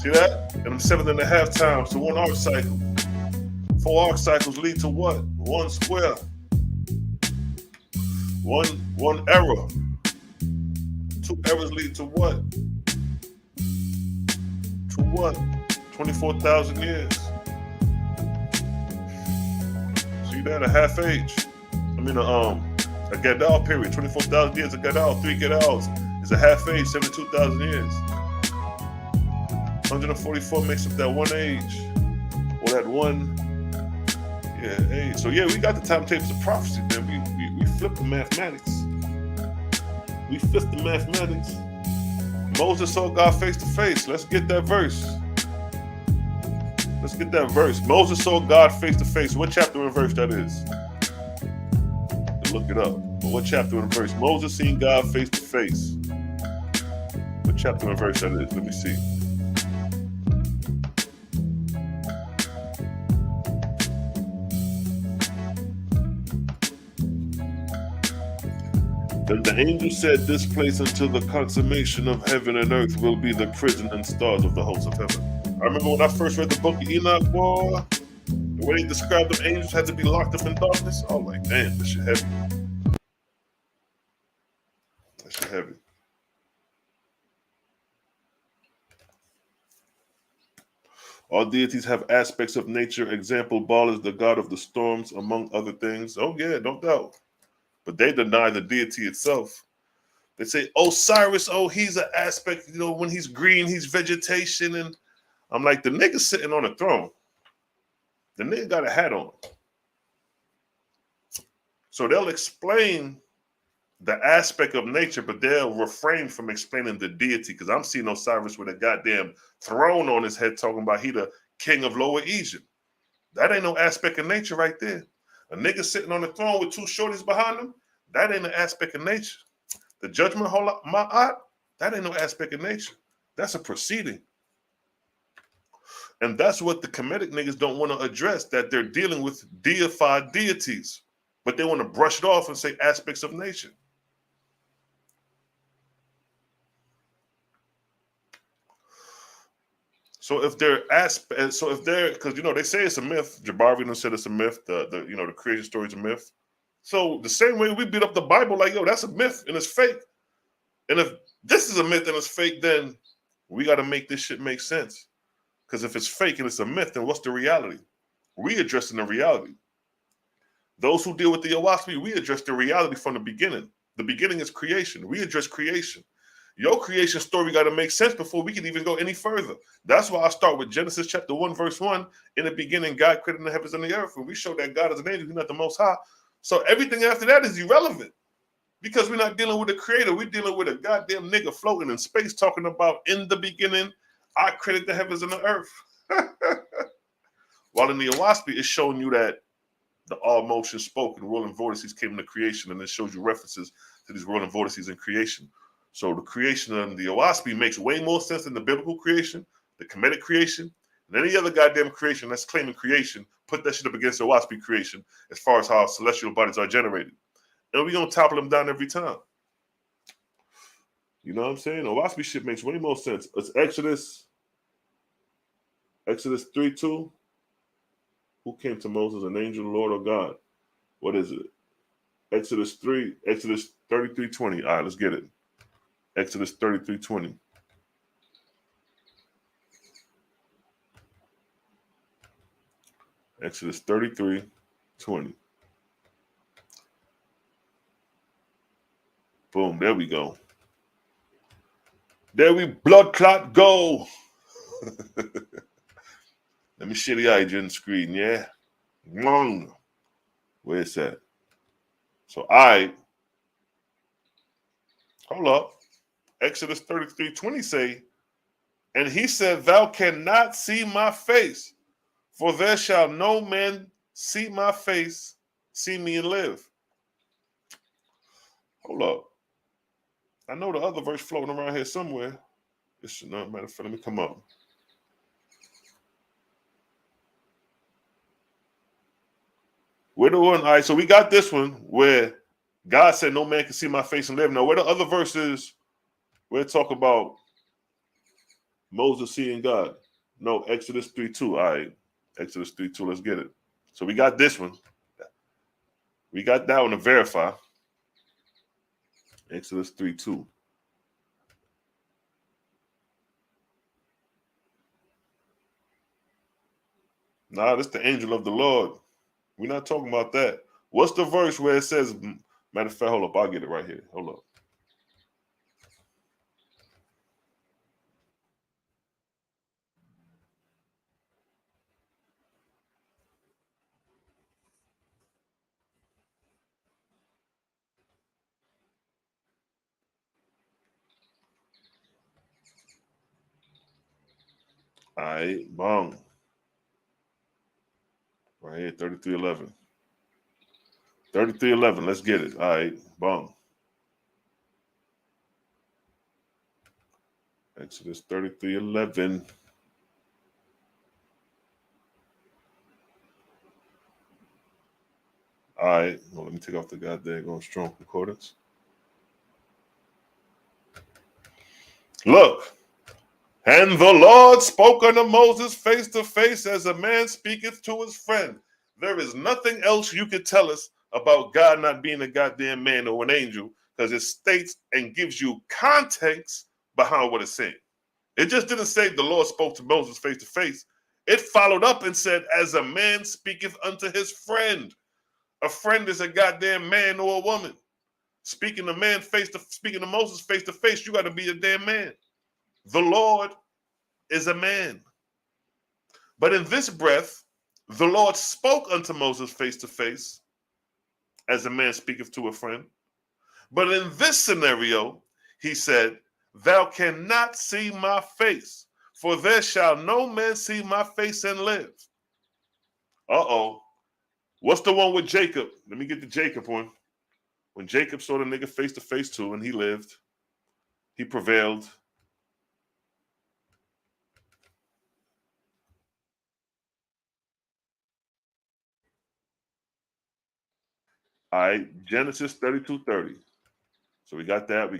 See that? And them 7.5 times to one arc cycle. 4 arc cycles lead to what? 1 square. One error. 2 errors lead to what? To what? 24,000 years. See that? A half age. I mean, a Gadal period. 24,000 years. A Gadal, 3 Gadals is a half age. 72,000 years. 144 makes up that 1 age, or that 1, age. So yeah, we got the timetables of prophecy. Then we flip the mathematics. We flip the mathematics. Moses saw God face to face. Let's get that verse. Let's get that verse. Moses saw God face to face. What chapter and verse that is? Look it up. But what chapter and verse? Moses seen God face to face. What chapter and verse that is? Let me see. Then the angel said, "This place until the consummation of heaven and earth will be the prison and stars of the hosts of heaven." I remember when I first read the book of Enoch, boy, the way they described them angels had to be locked up in darkness. I was like, damn, this shit heavy. That shit heavy. All deities have aspects of nature. Example, Baal is the god of the storms, among other things. Oh yeah, no doubt. But they deny the deity itself. They say Osiris, oh, he's an aspect, you know, when he's green, he's vegetation. And I'm like, the nigga's sitting on a throne. The nigga got a hat on. So they'll explain the aspect of nature, but they'll refrain from explaining the deity, because I'm seeing Osiris with a goddamn throne on his head talking about he the king of Lower Egypt. That ain't no aspect of nature right there. A nigga sitting on the throne with 2 shorties behind him, that ain't an aspect of nature. The judgment ma'at, that ain't no aspect of nature. That's a proceeding. And that's what the Kemetic niggas don't want to address, that they're dealing with deified deities, but they want to brush it off and say aspects of nature. So if they're because you know they say it's a myth. Jabari said it's a myth. The creation story is a myth. So the same way we beat up the Bible, like, yo, that's a myth and it's fake. And if this is a myth and it's fake, then we got to make this shit make sense. Because if it's fake and it's a myth, then what's the reality? We addressing the reality. Those who deal with the Owaspy, we address the reality from the beginning. The beginning is creation. We address creation. Your creation story got to make sense before we can even go any further. That's why I start with Genesis chapter 1, verse 1. In the beginning, God created the heavens and the earth. And we show that God is an angel. He's not the most high. So everything after that is irrelevant. Because we're not dealing with a creator. We're dealing with a goddamn nigga floating in space talking about in the beginning, I created the heavens and the earth. While in the Owaspy, it's showing you that the all motion spoke and rolling vortices came into creation, and it shows you references to these rolling vortices in creation. So the creation of the Owaspy makes way more sense than the biblical creation, the Kemetic creation, and any other goddamn creation that's claiming creation. Put that shit up against the Owaspy creation as far as how celestial bodies are generated. And we're going to topple them down every time. You know what I'm saying? Owaspy shit makes way more sense. It's Exodus 3:2. Who came to Moses, an angel, Lord, or God? What is it? Exodus 33:20. All right, let's get it. Exodus 33:20. Exodus 33:20. Boom, there we go. There we blood clot go. Let me share the eye on the screen, yeah? Where's that? So hold up. Exodus 33:20 say, and he said, thou cannot see my face, for there shall no man see my face, see me and live. Hold up. I know the other verse floating around here somewhere. It's not matter of fact, let me come up. Where the one? All right, so we got this one where God said, no man can see my face and live. Now, where the other verses where it talk about Moses seeing God? No, Exodus 3:2. All right, Exodus 3:2. Let's get it. So we got this one. We got that one to verify. Exodus 3:2. Nah, this the angel of the Lord. We're not talking about that. What's the verse where it says, matter of fact, hold up, I'll get it right here. Hold up. All right, bong. Right here, 33:11. 33:11. Let's get it. All right, bong. Exodus 33:11. All right, well, let me take off the goddamn strong concordance. Look, and the Lord spoke unto Moses face to face as a man speaketh to his friend. There is nothing else you could tell us about God not being a goddamn man or an angel, because it states and gives you context behind what it's saying. It just didn't say the Lord spoke to Moses face to face. It followed up and said, as a man speaketh unto his friend. A friend is a goddamn man or a woman. Speaking to Moses face to face, you got to be a damn man. The Lord is a man. But in this breath, the Lord spoke unto Moses face to face, as a man speaketh to a friend. But in this scenario, he said, thou cannot see my face, for there shall no man see my face and live. Uh-oh. What's the one with Jacob? Let me get the Jacob one. When Jacob saw the nigga face to face too, and he lived, he prevailed. All right, Genesis 32:30. So we got that.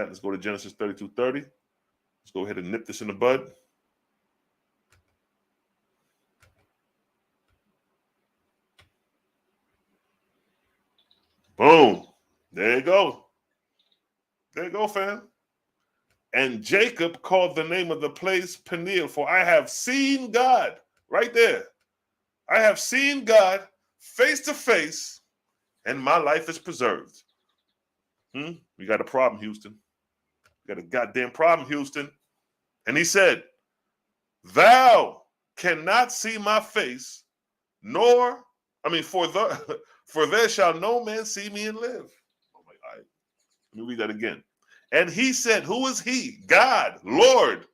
Let's go to Genesis 32:30. Let's go ahead and nip this in the bud. Boom. There you go. There you go, fam. And Jacob called the name of the place Peniel, for I have seen God. Right there. I have seen God face to face, and my life is preserved. We got a problem, Houston. We got a goddamn problem, Houston. And he said, thou cannot see my face, for there shall no man see me and live. Oh my God. Let me read that again. And he said, who is he? God, Lord.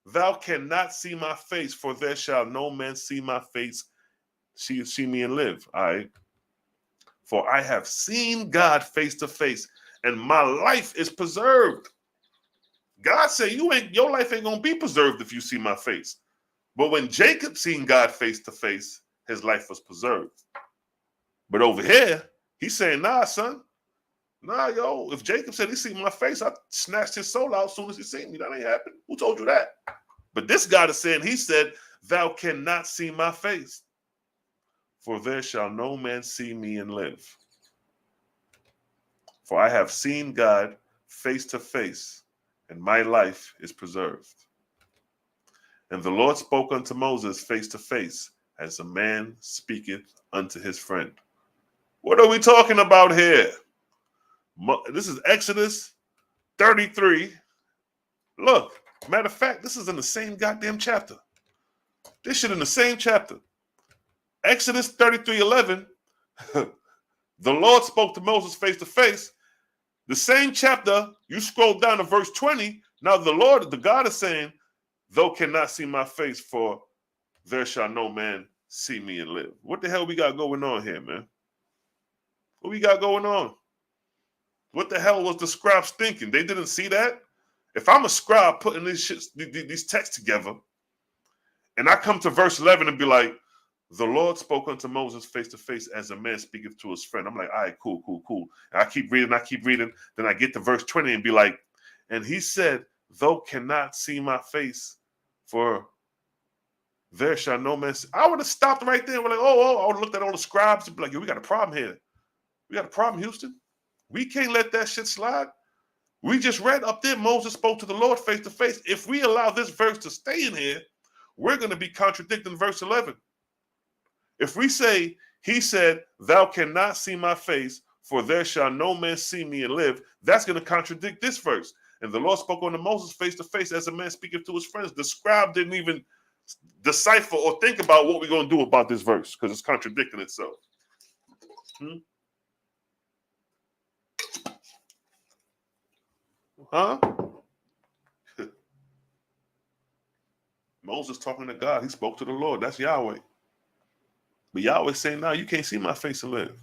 thou cannot see my face, for there shall no man see my face, see me and live. All right. For I have seen God face to face, and my life is preserved. God said, your life ain't gonna be preserved if you see my face. But when Jacob seen God face to face, his life was preserved. But over here, he's saying, nah, son. Nah, yo, if Jacob said he seen my face, I snatched his soul out as soon as he seen me. That ain't happened. Who told you that? But this God is saying, he said, thou cannot see my face, for there shall no man see me and live. For I have seen God face to face, and my life is preserved. And the Lord spoke unto Moses face to face, as a man speaketh unto his friend. What are we talking about here? This is Exodus 33. Look, matter of fact, this is in the same goddamn chapter. This shit in the same chapter. Exodus 33:11. The Lord spoke to Moses face to face. The same chapter, you scroll down to verse 20. Now the God is saying, thou cannot see my face, for there shall no man see me and live. What the hell we got going on here, man? What we got going on? What the hell was the scribes thinking? They didn't see that? If I'm a scribe putting these texts together, and I come to verse 11 and be like, the Lord spoke unto Moses face to face, as a man speaketh to his friend. I'm like, all right, cool. And I keep reading. Then I get to verse 20 and be like, and he said, thou cannot see my face, for there shall no man see. I would have stopped right there. We're like, I would have looked at all the scribes and be like, yo, we got a problem here. We got a problem, Houston. We can't let that shit slide. We just read up there, Moses spoke to the Lord face to face. If we allow this verse to stay in here, we're going to be contradicting verse 11. If we say, he said, thou cannot see my face, for there shall no man see me and live, that's going to contradict this verse. And the Lord spoke unto Moses face to face, as a man speaketh to his friends. The scribe didn't even decipher or think about what we're going to do about this verse, because it's contradicting itself. Huh? Moses talking to God. He spoke to the Lord. That's Yahweh. But Yahweh saying, no, you can't see my face and live.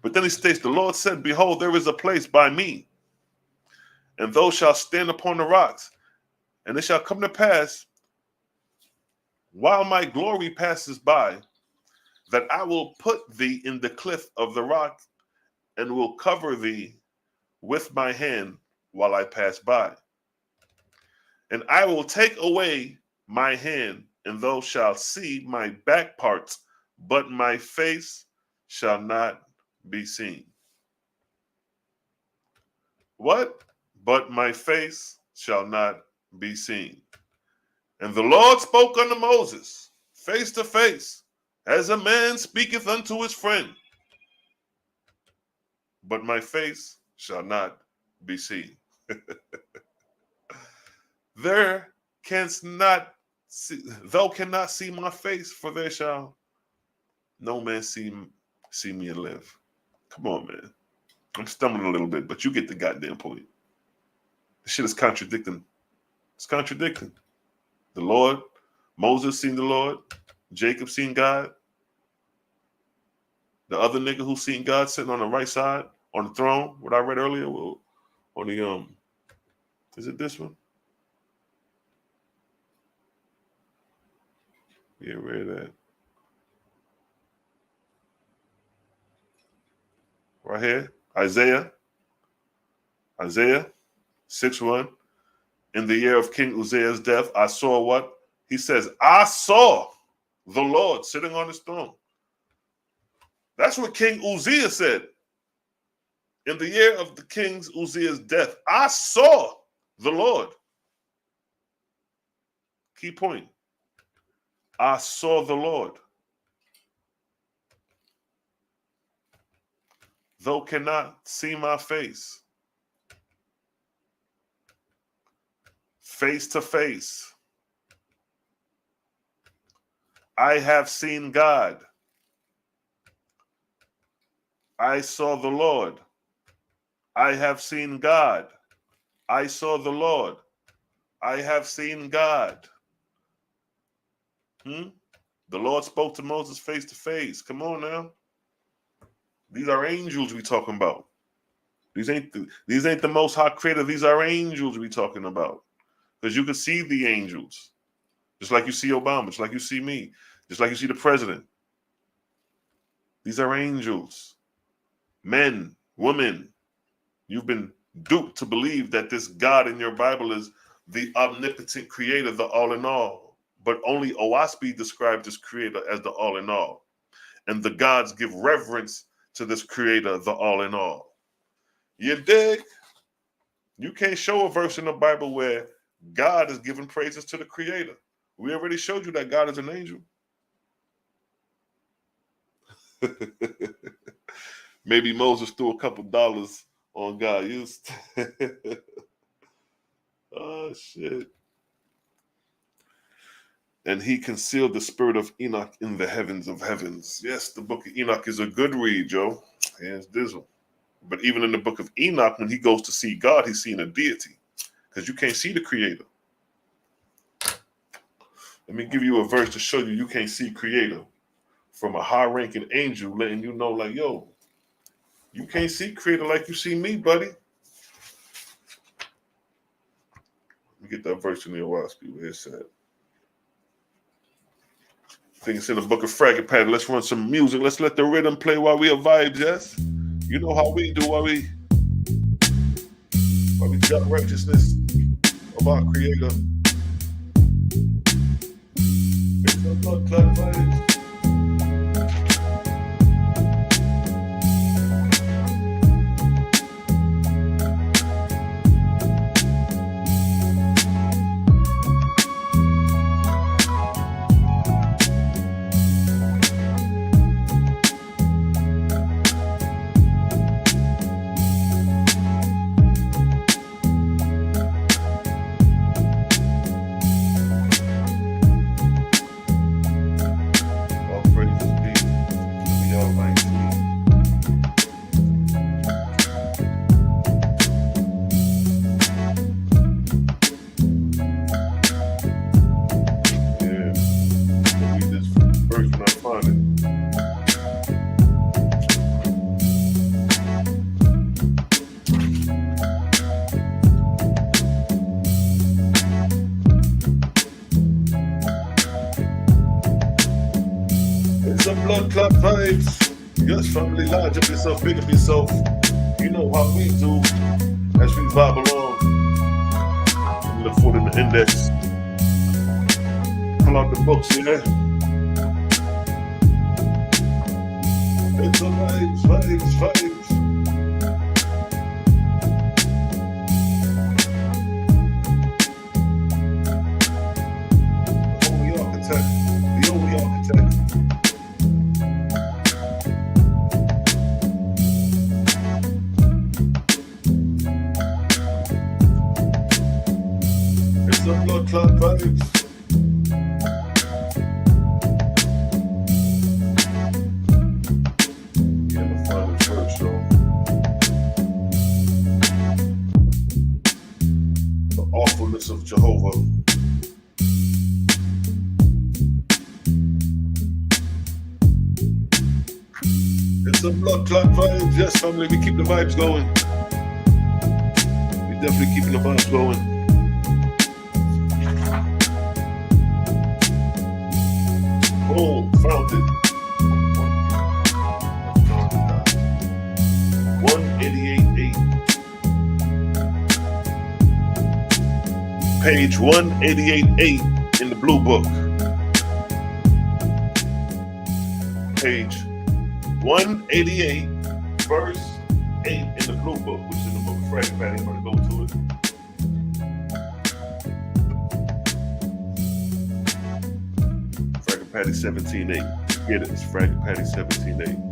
But then he states, the Lord said, behold, there is a place by me, and thou shalt stand upon the rocks. And it shall come to pass, while my glory passes by, that I will put thee in the cliff of the rock, and will cover thee with my hand while I pass by. And I will take away my hand, and thou shalt see my back parts, but my face shall not be seen. What? But my face shall not be seen. And the Lord spoke unto Moses face to face, as a man speaketh unto his friend. But my face shall not be seen. There canst not see, thou cannot see my face, for there shall no man see me and live. Come on, man. I'm stumbling a little bit, but you get the goddamn point. This shit is contradicting. It's contradicting. The Lord, Moses seen the Lord, Jacob seen God. The other nigga who seen God sitting on the right side on the throne, what I read earlier, on the is it this one? Yeah, where that? Right here, Isaiah 6:1. In the year of King Uzziah's death, I saw what? He says, I saw the Lord sitting on his throne. That's what King Uzziah said. In the year of the King Uzziah's death, I saw the Lord. Key point. I saw the Lord. Thou cannot see my face. Face to face. I have seen God. I saw the Lord. I have seen God. I saw the Lord. I have seen God. The Lord spoke to Moses face to face. Come on now. These are angels we talking about. These ain't the Most High Creator. These are angels we talking about. Because you can see the angels. Just like you see Obama. Just like you see me. Just like you see the president. These are angels. Men, women. You've been duped to believe that this God in your Bible is the omnipotent creator, the all in all. But only Owaspi described this creator as the all in all. And the gods give reverence to this creator, the all in all. You dig? You can't show a verse in the Bible where God is giving praises to the creator. We already showed you that God is an angel. Maybe Moses threw a couple dollars on God. Oh, shit. And he concealed the spirit of Enoch in the heavens of heavens. Yes, the book of Enoch is a good read, Joe. Hands dizzle. But even in the book of Enoch, when he goes to see God, he's seeing a deity. Because you can't see the creator. Let me give you a verse to show you can't see creator. From a high-ranking angel letting you know, like, yo, you can't see creator like you see me, buddy. Let me get that verse in the Owaspi where it's at. I think it's in the book of Fragment Patty. Let's run some music. Let's let the rhythm play while we are vibes, yes? You know how we do while we got righteousness of our creator. It's a blood clot vibes. Blood clot vibes. Yes, family, large up yourself, big up yourself. You know how we do as we vibe along. The foot in the index. Pull out the books, yeah. It's a vibes. The only architect. Blood clot vibes. Yeah, the final verse, though. The awfulness of Jehovah. It's a blood clot vibes. Yes, family, we keep the vibes going. We definitely keeping the vibes going. Oh, found it. 188.8. Page 188.8 in the blue book. Page 188, verse 8 in the blue book, which is in the book of Fragment Patty. I'm going to go to it. Patty 17.8. Get it? It's Fragment Patty 17.8.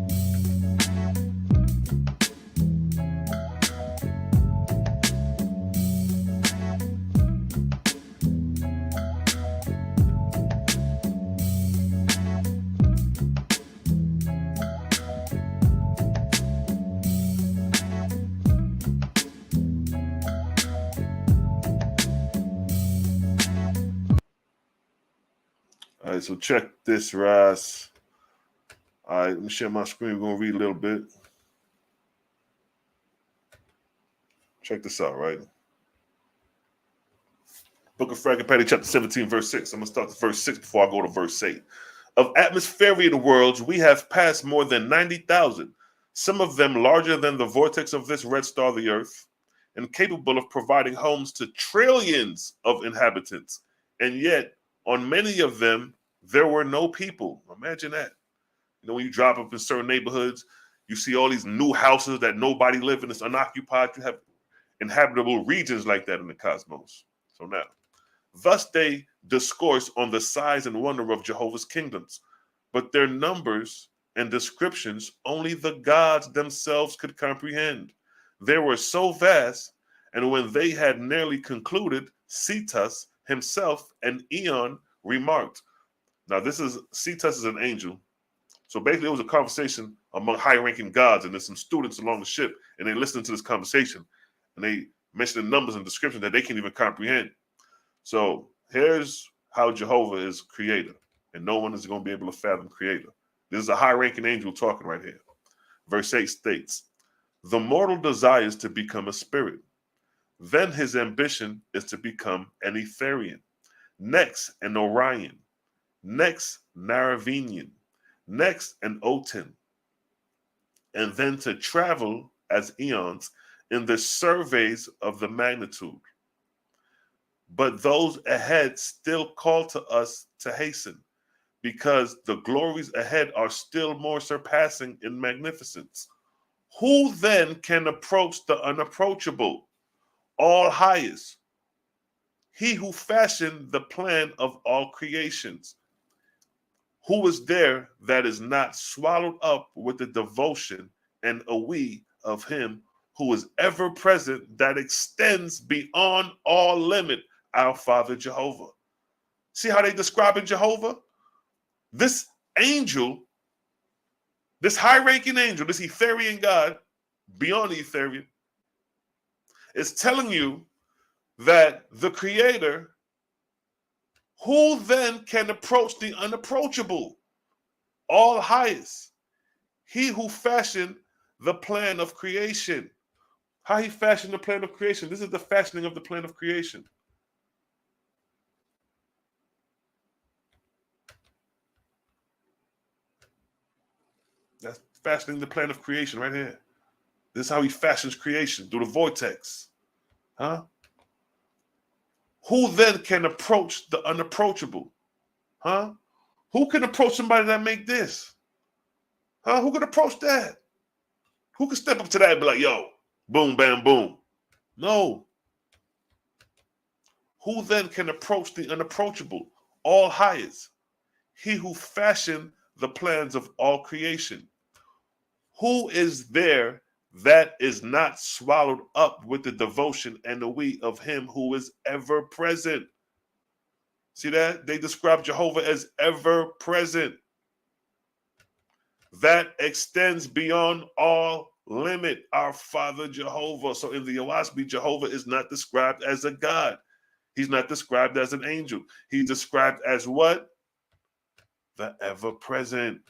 so check this, Raz. All right, let me share my screen. We're going to read a little bit. Check this out, right? Book of Fragapati, chapter 17, verse 6. I'm going to start with verse 6 before I go to verse 8. Of atmospheric worlds, we have passed more than 90,000, some of them larger than the vortex of this red star, the Earth, and capable of providing homes to trillions of inhabitants. And yet, on many of them, there were no people. Imagine that. You know, when you drive up in certain neighborhoods, you see all these new houses that nobody lives in. It's unoccupied. You have inhabitable regions like that in the cosmos. So now, thus they discourse on the size and wonder of Jehovah's kingdoms, but their numbers and descriptions only the gods themselves could comprehend. They were so vast, and when they had nearly concluded, Cetus himself, an eon, remarked. Now Cetus is an angel. So basically it was a conversation among high-ranking gods, and there's some students along the ship, and they listening to this conversation, and they mention the numbers and descriptions that they can't even comprehend. So here's how Jehovah is creator, and no one is going to be able to fathom creator. This is a high-ranking angel talking right here. Verse 8 states, the mortal desires to become a spirit. Then his ambition is to become an Etherian, next an Orion, next Naravinian, next an Otin, and then to travel as eons in the surveys of the magnitude. But those ahead still call to us to hasten, because the glories ahead are still more surpassing in magnificence. Who then can approach the unapproachable, all highest? He who fashioned the plan of all creations. Who is there that is not swallowed up with the devotion and awe of him who is ever present, that extends beyond all limit, our Father Jehovah? See how they describing Jehovah? This angel, this high-ranking angel, this Etherian God, beyond the Etherian, is telling you that the Creator, who then can approach the unapproachable, all highest, he who fashioned the plan of creation. How he fashioned the plan of creation? This is the fashioning of the plan of creation. That's fashioning the plan of creation right here. This is how he fashions creation, through the vortex. Huh? Who then can approach the unapproachable? Huh? Who can approach somebody that make this? Huh? Who can approach that? Who can step up to that and be like, yo, boom, bam, boom? No. Who then can approach the unapproachable, all highest? He who fashioned the plans of all creation. Who is there that is not swallowed up with the devotion and the we of him who is ever present? See that? They describe Jehovah as ever present. That extends beyond all limit, our Father Jehovah. So in the Owaspi, Jehovah is not described as a God. He's not described as an angel. He's described as what? The ever present.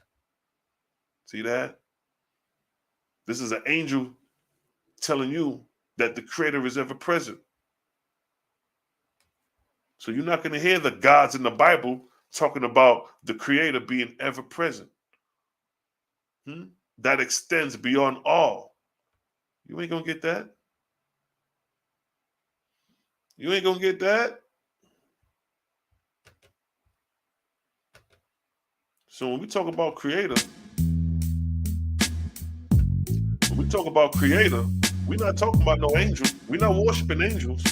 See that? This is an angel telling you that the Creator is ever present. So you're not going to hear the gods in the Bible talking about the Creator being ever present. That extends beyond all. You ain't going to get that. You ain't going to get that. So when we talk about Creator, we're not talking about no angel. We're not worshiping angels.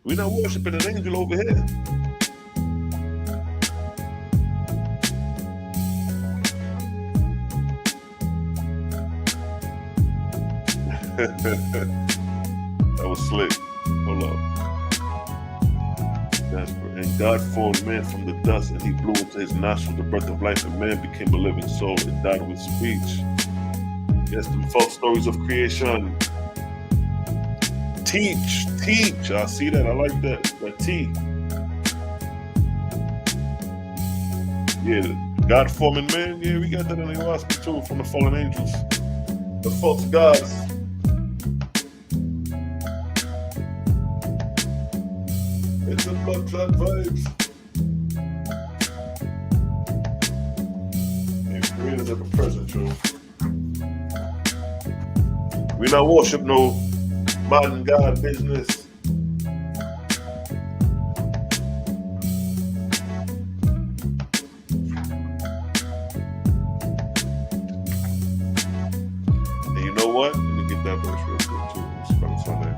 We're not worshiping an angel over here. That was slick. Hold up. And God formed man from the dust, and he blew into his nostrils the breath of life, and man became a living soul and died with speech. Yes, the false stories of creation. Teach. I see that. I like that. That teach. Yeah, God forming man. Yeah, we got that in the ayahuasca too from the fallen angels, the false gods. It's the blood clot vibes. And creators ever present, true. We not worship no modern God business. And you know what? Let me get that verse real quick too. Let's focus on that.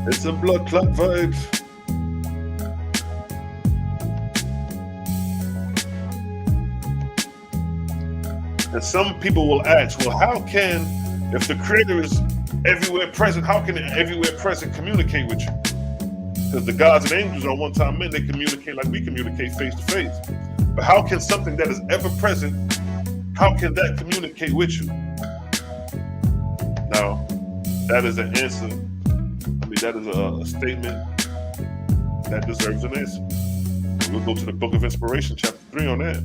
It's a blood clot vibes. And some people will ask, well, how can, if the creator is everywhere present, how can everywhere present communicate with you? Because the gods and angels are one-time men, they communicate like we communicate face to face. But how can something that is ever present, how can that communicate with you? Now, that is an answer. I mean, that is a statement that deserves an answer. We'll go to the Book of Inspiration, chapter 3 on that.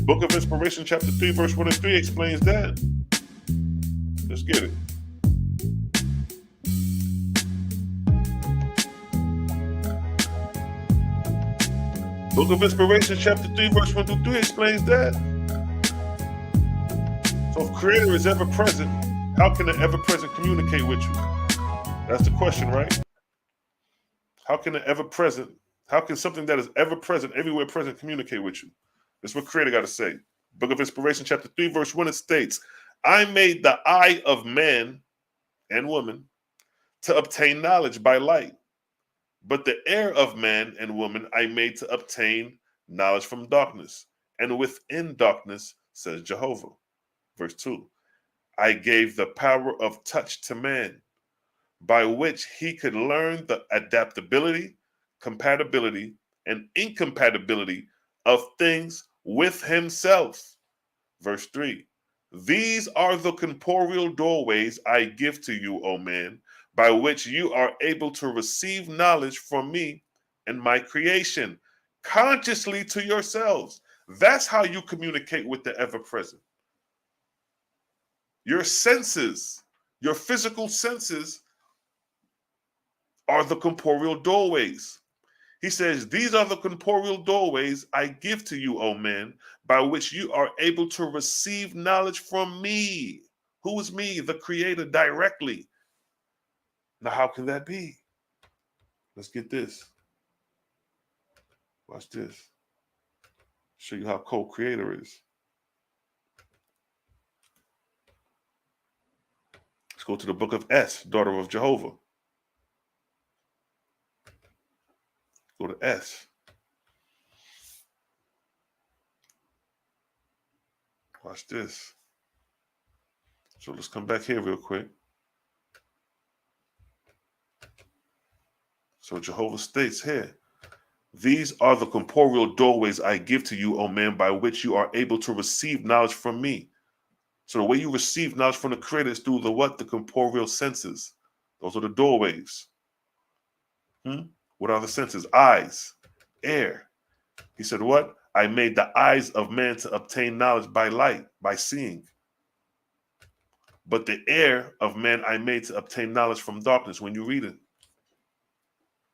Book of Inspiration, chapter 3, verse 1 and 3 explains that. Let's get it. Book of Inspiration, chapter 3, verse 1 through 3 explains that. So if Creator is ever present, how can the ever present communicate with you? That's the question, right? How can the ever present, how can something that is ever present, everywhere present, communicate with you? That's what Creator got to say. Book of Inspiration, chapter 3, verse 1, it states, I made the eye of man and woman to obtain knowledge by light, but the ear of man and woman I made to obtain knowledge from darkness. And within darkness, says Jehovah. Verse 2, I gave the power of touch to man, by which he could learn the adaptability, compatibility, and incompatibility of things with himself. Verse 3, these are the corporeal doorways I give to you, O man, by which you are able to receive knowledge from me and my creation, consciously to yourselves. That's how you communicate with the ever-present. Your senses, your physical senses, are the corporeal doorways. He says, these are the corporeal doorways I give to you, O man, by which you are able to receive knowledge from me. Who is me? The Creator, directly. Now, how can that be? Let's get this. Watch this. Show you how co-creator is. Let's go to the book of S, daughter of Jehovah. Go to S. Watch this. So let's come back here real quick. So Jehovah states here, these are the corporeal doorways I give to you, O man, by which you are able to receive knowledge from me. So the way you receive knowledge from the Creator is through the what? The corporeal senses. Those are the doorways. What are the senses? Eyes, ear. He said what? I made the eyes of man to obtain knowledge by light, by seeing. But the ear of man I made to obtain knowledge from darkness. When you read it,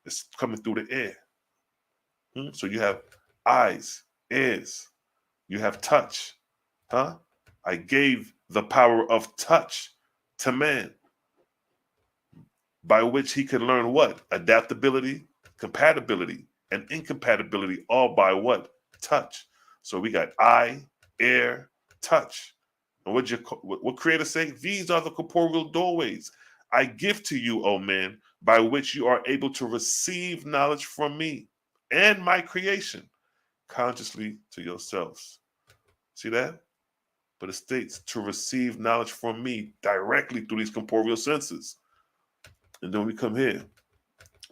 it's coming through the ear. So you have eyes, ears. You have touch. I gave the power of touch to man, by which he could learn what? Adaptability, compatibility, and incompatibility, all by what? Touch. So we got eye, ear, touch. And what Creator say? These are the corporeal doorways I give to you, O man, by which you are able to receive knowledge from me and my creation, consciously to yourselves. See that? But it states to receive knowledge from me directly through these corporeal senses. And then we come here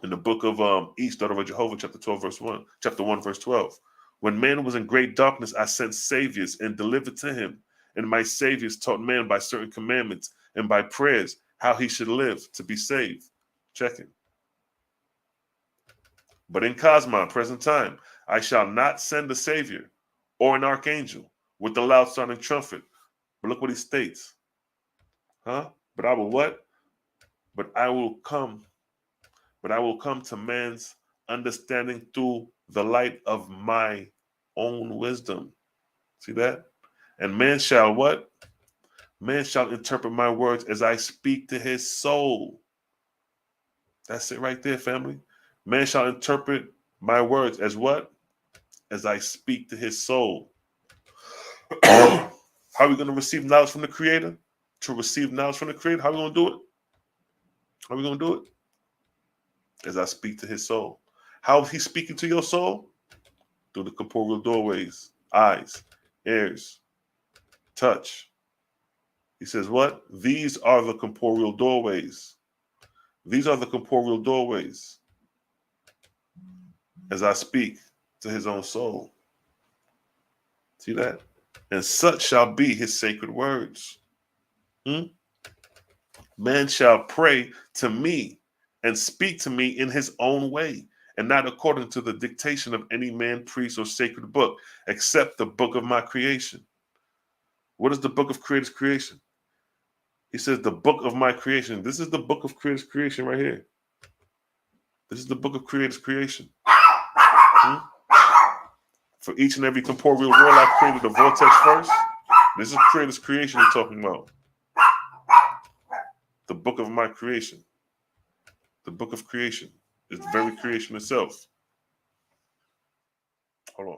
in the book of East, daughter of Jehovah, chapter 1, verse 12. When man was in great darkness, I sent saviors and delivered to him. And my saviors taught man by certain commandments and by prayers how he should live to be saved. Check it. But in Cosma, present time, I shall not send a savior or an archangel with the loud sounding trumpet. But look what he states. Huh? But I will what? But I will come. But I will come to man's understanding through the light of my own wisdom. See that? And man shall what? Man shall interpret my words as I speak to his soul. That's it right there, family. Man shall interpret my words as what? As I speak to his soul. How are we going to receive knowledge from the Creator? To receive knowledge from the Creator, how are we going to do it? How are we going to do it? As I speak to his soul. How is he speaking to your soul? Through the corporeal doorways, eyes, ears, touch. He says what? These are the corporeal doorways. These are the corporeal doorways. As I speak to his own soul. See that? And such shall be his sacred words. Man shall pray to me and speak to me in his own way, and not according to the dictation of any man, priest, or sacred book, except the book of my creation. What is the book of Creator's creation? He says the book of my creation. This is the book of Creator's creation right here. This is the book of Creator's creation. For each and every corporeal world, I created a vortex first. This is Creator's creation we're talking about. The book of my creation. The book of creation is the very creation itself. Hold on.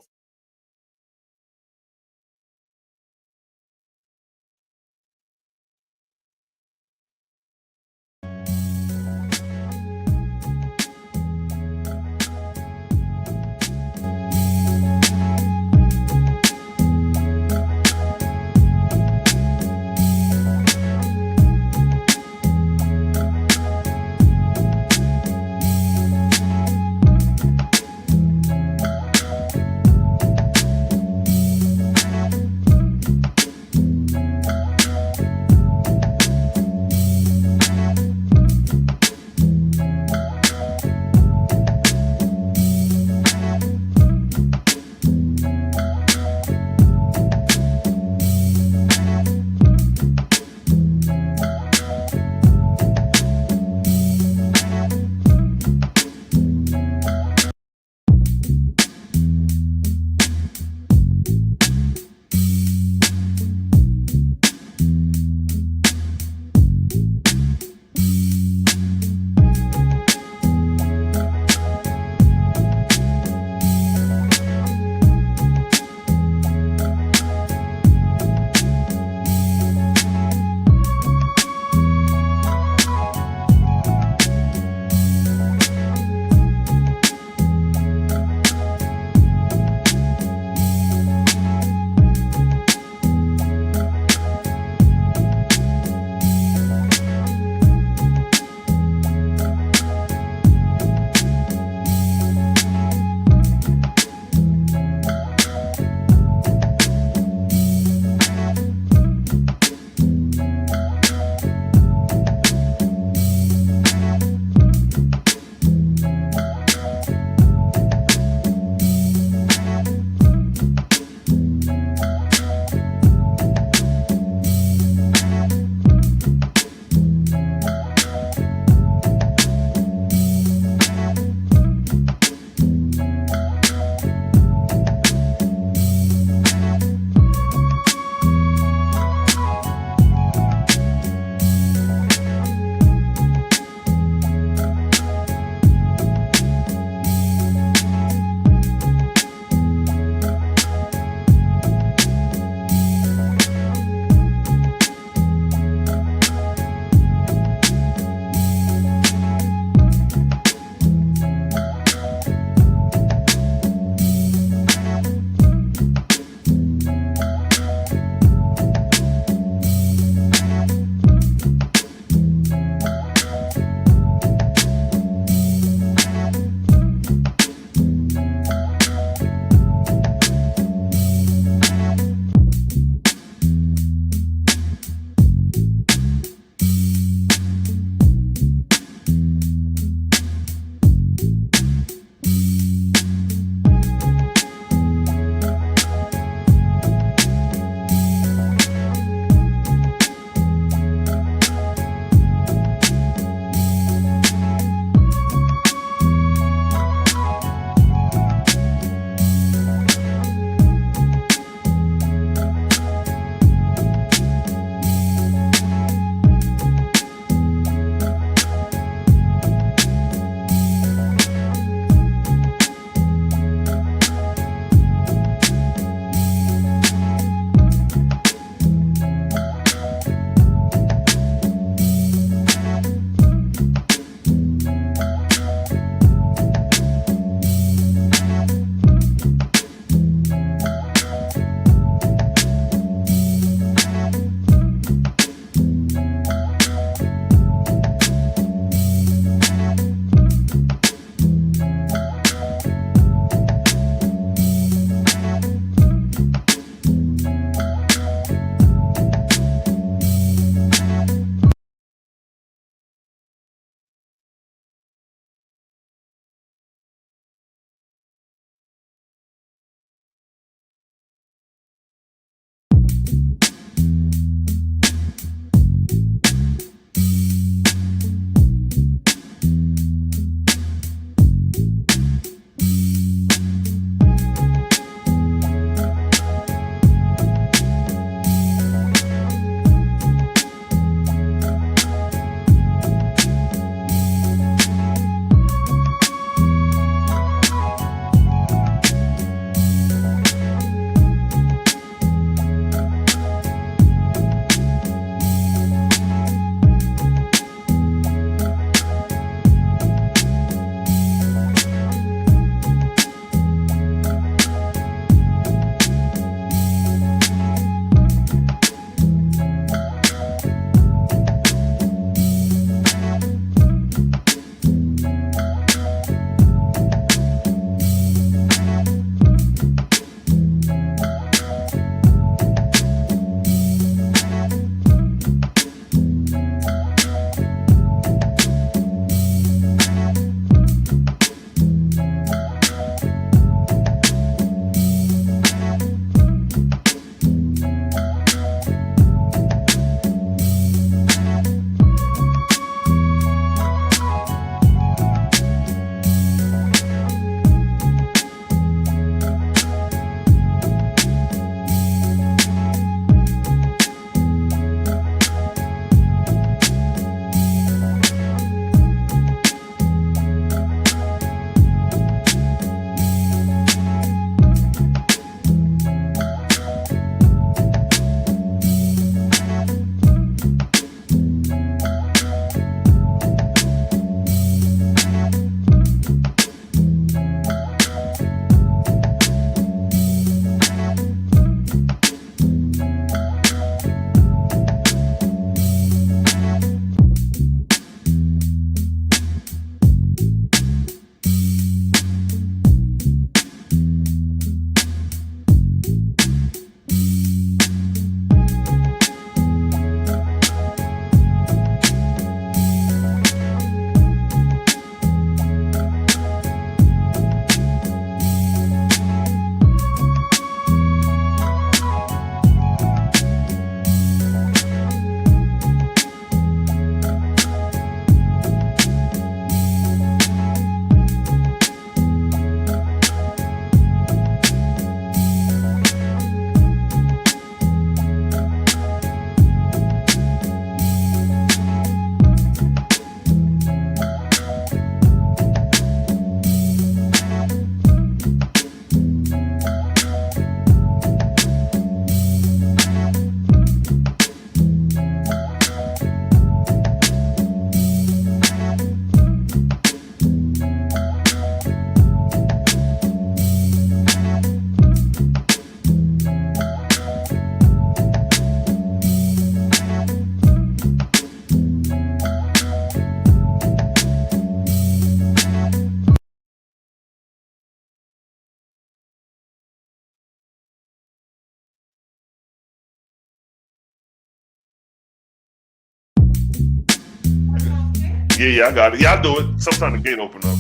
Yeah, I got it. Yeah, I do it. Sometimes the gate open up.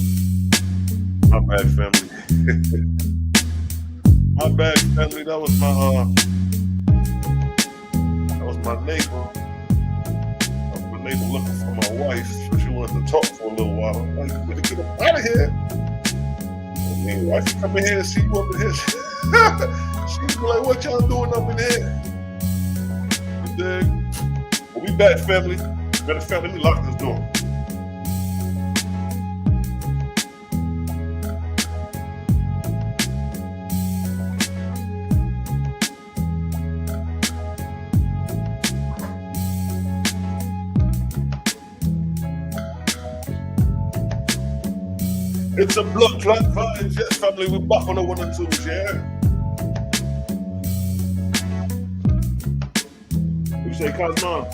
My bad, family. My bad, family. That was my neighbor. My neighbor looking for my wife. So she wanted to talk for a little while. I'm like, you better get up out of here. I mean, wife come in here and see you up in here. She's like, what y'all doing up in here? You dig? Well, we back, family. Matter of fact, let me lock this door. It's a blood clot vibes, yes, family. We're back on the 1 and 2s, yeah. What you say, Cosmo?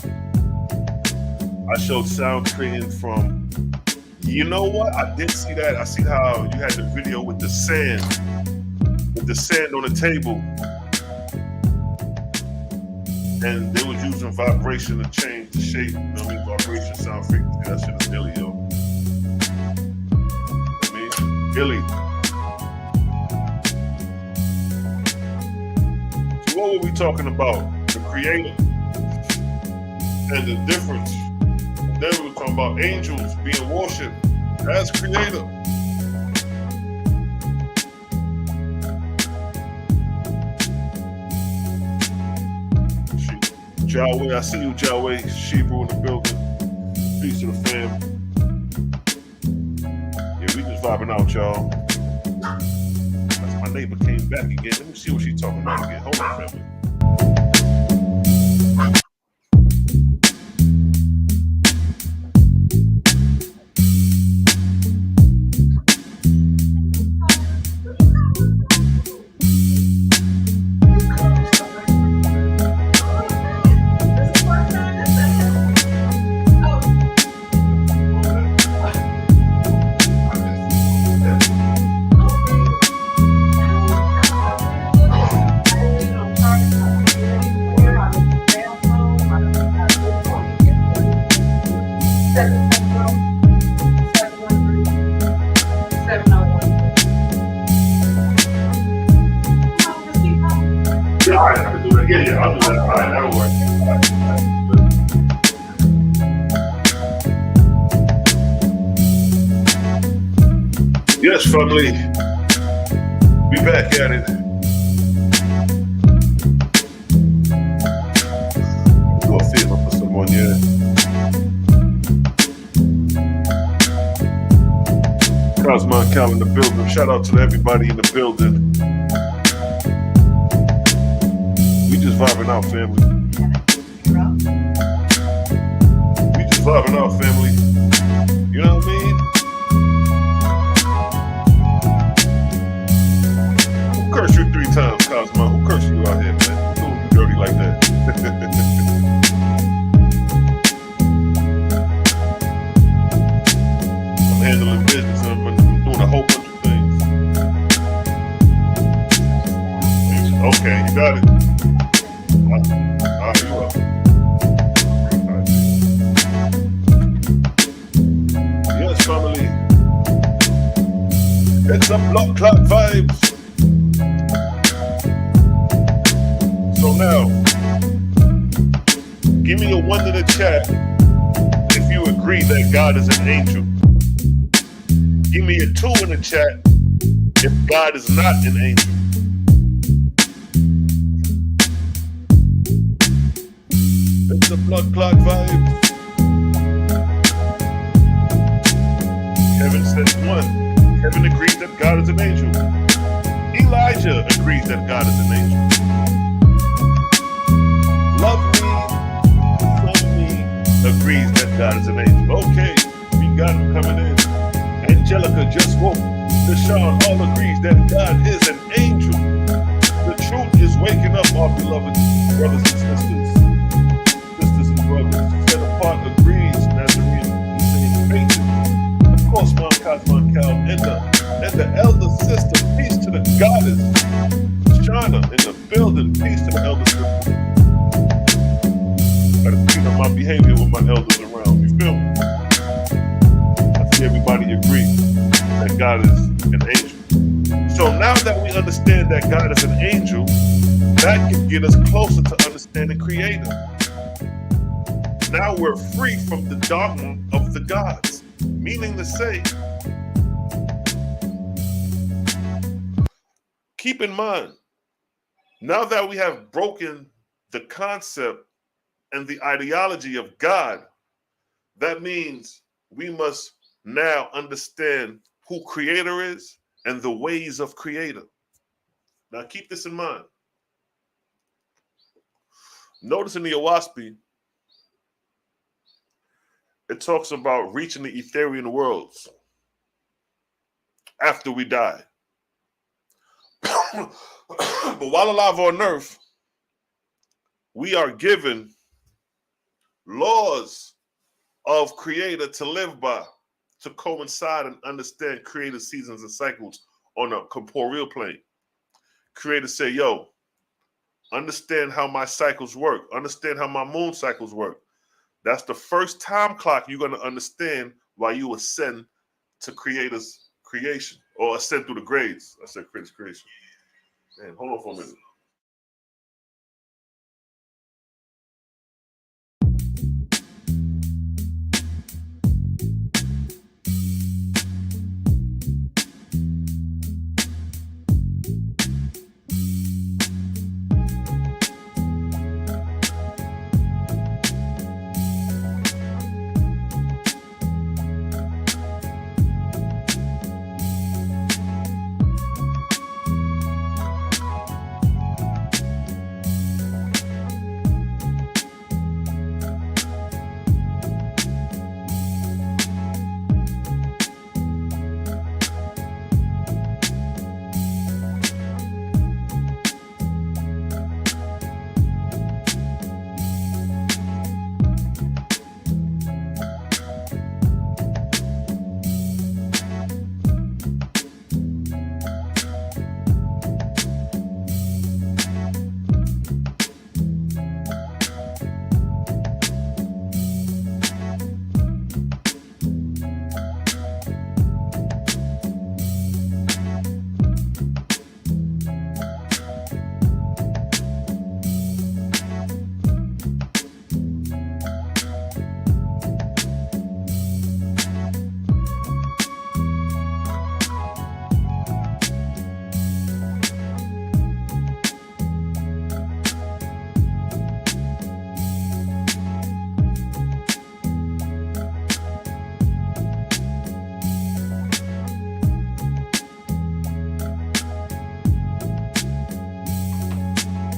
I showed sound creating from. You know what? I did see that. I see how you had the video with the sand on the table, and they was using vibration to change the shape. You know what I mean? Vibration, sound frequency. That shit is illy, yo. Illy. So what were we talking about? The creator and the difference. And then we were talking about angels being worshipped as creator. Jaway, I see you, Jaway. Shebrew in the building. Peace to the fam. Vibing out, y'all. That's my neighbor came back again. Let me see what she's talking about again. Hold on, family. Yes, family, we back at it. Do a favor for someone, yeah. Cosmo Cal in the building. Shout out to everybody in the building. We just vibing out, family. We just vibing out, family. You know what I mean? Curse you 3 times, Cosmo. Who cursed you out here, man? Who doing you dirty like that? I'm handling business. I'm doing a whole bunch of things. Okay, you got it. You up. Yes, family. It's a blood clot vibes. So now, give me a 1 in the chat if you agree that God is an angel. Give me a 2 in the chat if God is not an angel. It's a blood clot vibe. Kevin says 1. Kevin agrees that God is an angel. Elijah agrees that God is an angel. Love me agrees that God is an angel. Okay, we got him coming in. Angelica just woke. Deshaun all agrees that God is an angel. The truth is waking up, our beloved brothers and sisters. Sisters and brothers. Set apart agrees, Nazarene, the same faith. Of course, Mount Cosmon Cal and the elder sister. Peace to the goddess. Shana in the building. Peace to the elder sister. Gotta clean up my behavior with my elders around. You feel me? God is an angel. So now that we understand that God is an angel, that can get us closer to understanding Creator. Now we're free from the dogma of the gods, meaning to say, keep in mind, now that we have broken the concept and the ideology of God, that means we must now understand who Creator is and the ways of Creator. Now keep this in mind. Notice in the Owaspy, it talks about reaching the Etherian worlds after we die. But while alive on earth, we are given laws of Creator to live by, to coincide and understand Creator seasons and cycles on a corporeal plane. Creator say, yo, understand how my cycles work. Understand how my moon cycles work. That's the first time clock you're going to understand while you ascend to Creator's creation, or ascend through the grades. I said Creator's creation. Man, hold on for a minute.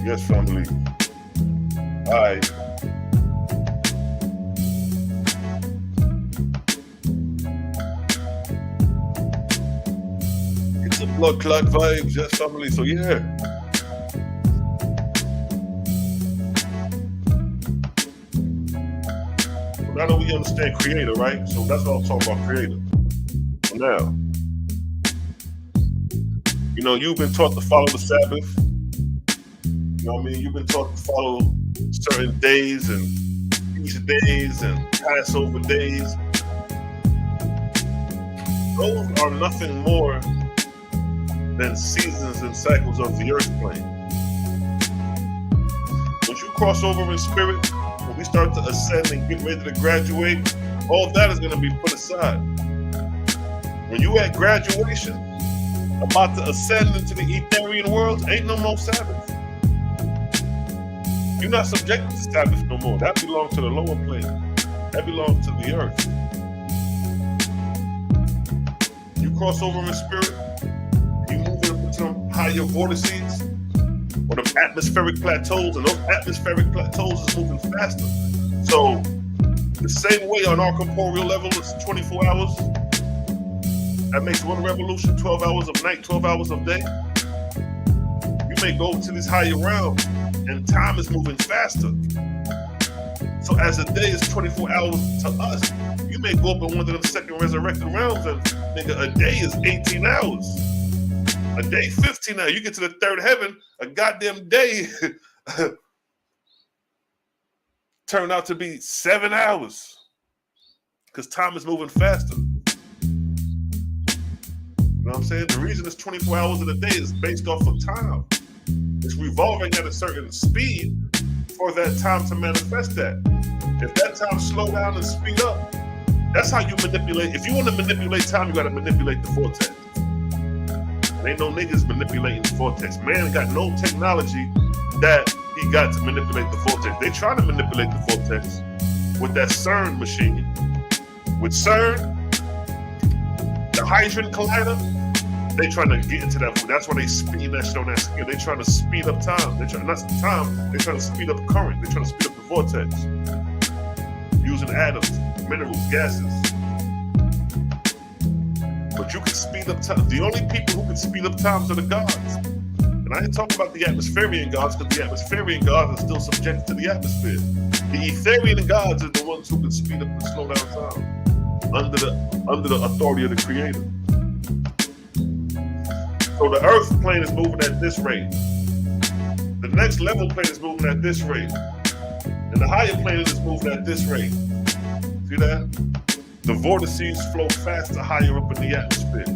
Yes, family. All right. It's a blood clot vibes, yes, family. So yeah. So now that we understand Creator, right? So that's what I'm talking about, Creator. So now, you know, you've been taught to follow the Sabbath. You know what I mean? You've been taught to follow certain days and feast days and Passover days. Those are nothing more than seasons and cycles of the earth plane. Once you cross over in spirit, when we start to ascend and get ready to graduate, all that is going to be put aside. When you at graduation, about to ascend into the Etherian world, ain't no more Sabbath. You're not subjected to Sabbath no more. That belongs to the lower plane. That belongs to the earth. You cross over in spirit, you move into some higher vortices, or the atmospheric plateaus, and those atmospheric plateaus is moving faster. So the same way on our corporeal level, it's 24 hours. That makes one revolution, 12 hours of night, 12 hours of day. You may go to these higher realms, and time is moving faster. So as a day is 24 hours to us, you may go up in one of them second resurrected realms, and nigga, a day is 18 hours. A day 15 hours. You get to the third heaven, a goddamn day turned out to be 7 hours. Because time is moving faster. know what I'm saying? The reason it's 24 hours in a day is based off of time. It's revolving at a certain speed for that time to manifest that. If that time slow down and speed up, that's how you manipulate. If you want to manipulate time, you got to manipulate the vortex. There ain't no niggas manipulating the vortex. Man got no technology that he got to manipulate the vortex. They try to manipulate the vortex with that CERN machine. With CERN, the Hydrogen Collider, they trying to get into that. That's why they speed that shit on that scale. They trying to speed up time. They trying not time. They trying to speed up current. They trying to speed up the vortex using atoms, minerals, gases. But you can speed up time. The only people who can speed up times are the gods. And I ain't talking about the atmospherian gods, because the atmospherian gods are still subjected to the atmosphere. The etherian gods are the ones who can speed up and slow down time under the authority of the Creator. So the Earth plane is moving at this rate. The next level plane is moving at this rate. And the higher plane is moving at this rate. See that? The vortices flow faster higher up in the atmosphere.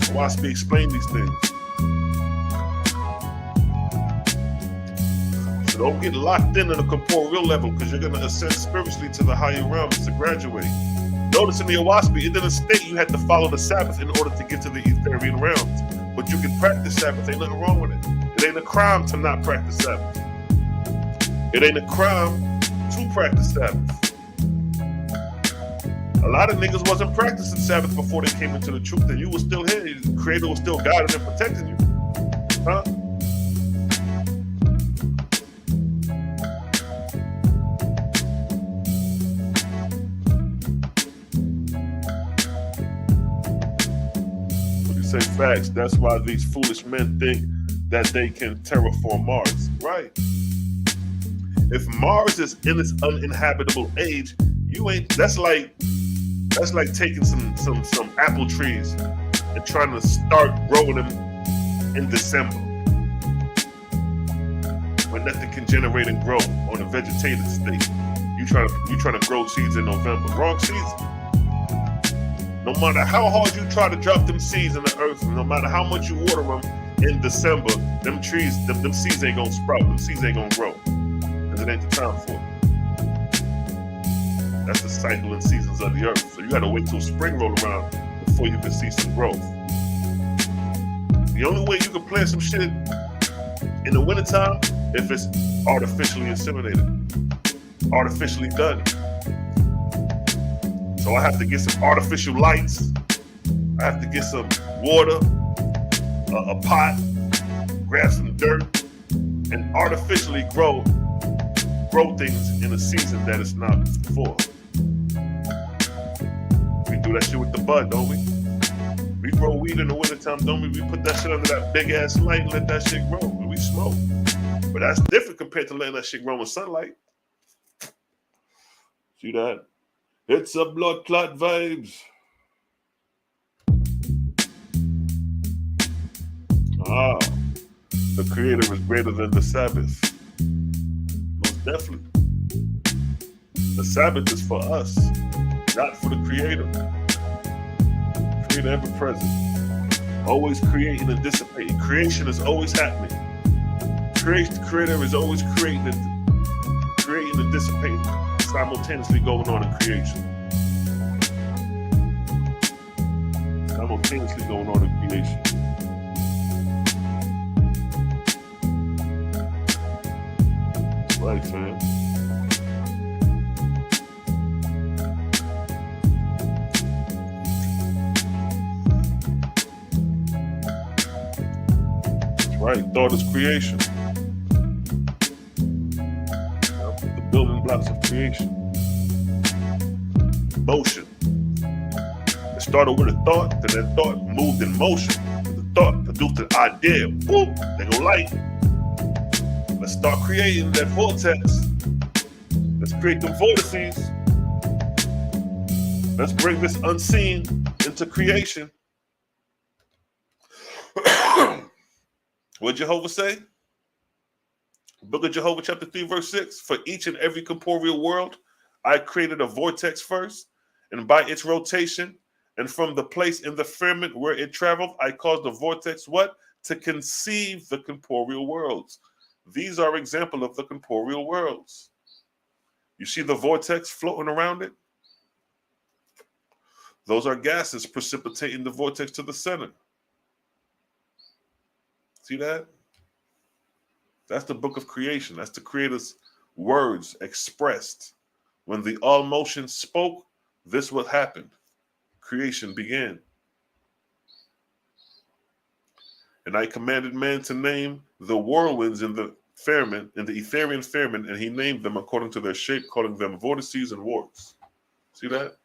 So I speak explain these things. So don't get locked in a corporeal level, because you're going to ascend spiritually to the higher realms to graduate. Notice in the Owaspy, it didn't state you had to follow the Sabbath in order to get to the etherian realms. But you can practice Sabbath. Ain't nothing wrong with it. It ain't a crime to not practice Sabbath. It ain't a crime to practice Sabbath. A lot of niggas wasn't practicing Sabbath before they came into the truth, and you was still here. The Creator was still guiding and protecting you. Huh? When you say facts, that's why these foolish men think that they can terraform Mars. Right. If Mars is in its uninhabitable age, that's like taking some apple trees and trying to start growing them in December when nothing can generate and grow on a vegetative state. You trying to grow seeds in November. Wrong season. No matter how hard you try to drop them seeds in the earth, no matter how much you water them in December, them seeds ain't gonna sprout. Them seeds ain't gonna grow, because it ain't the time for it. That's the cycle and seasons of the earth. So you gotta wait till spring roll around before you can see some growth. The only way you can plant some shit in the wintertime, if it's artificially inseminated, artificially done. So I have to get some artificial lights. I have to get some water, a pot, grab some dirt, and artificially grow things in a season that it's not for. We do that shit with the bud, don't we? We grow weed in the wintertime, don't we? We put that shit under that big ass light and let that shit grow, and we smoke. But that's different compared to letting that shit grow in sunlight. See that? It's a blood clot vibes. The Creator is greater than the Sabbath. Most definitely. The Sabbath is for us, not for the Creator. Creator ever present, always creating and dissipating. Creation is always happening. The Creator is always creating and dissipating, simultaneously going on in creation. Simultaneously going on in creation. That's right, fam. That's right, thought is creation. The building blocks of creation. Motion. It started with a thought, then that thought moved in motion. The thought produced an idea. Boom, they go light. Let's start creating that vortex. Let's create the vortices. Let's bring this unseen into creation. What Jehovah say? Book of Jehovah chapter 3 verse 6. For each and every corporeal world, I created a vortex first, and by its rotation, And from the place in the firmament where it traveled, I caused the vortex what? To conceive the corporeal worlds. These are examples of the corporeal worlds. You see the vortex floating around it? Those are gases precipitating the vortex to the center. See that? That's the book of creation. That's the Creator's words expressed. When the all motion spoke, this what happened. Creation began. And I commanded man to name the whirlwinds in the firmament, in the Etherian firmament, and he named them according to their shape, calling them vortices and warps. See that?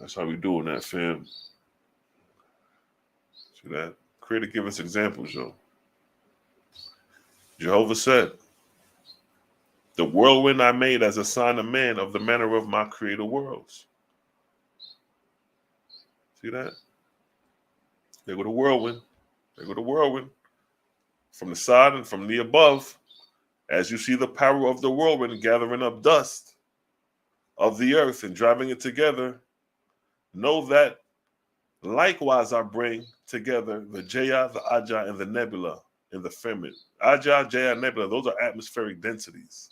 That's how we doing that, fam. See that? Creator give us examples, yo. Jehovah said, the whirlwind I made as a sign of man of the manner of my creator worlds. See that? There go the whirlwind. There go the whirlwind. From the side and from the above, as you see the power of the whirlwind gathering up dust of the earth and driving it together, know that likewise I bring together the Jaya, the Aja, and the Nebula in the firmament. Aja, Jaya, Nebula, those are atmospheric densities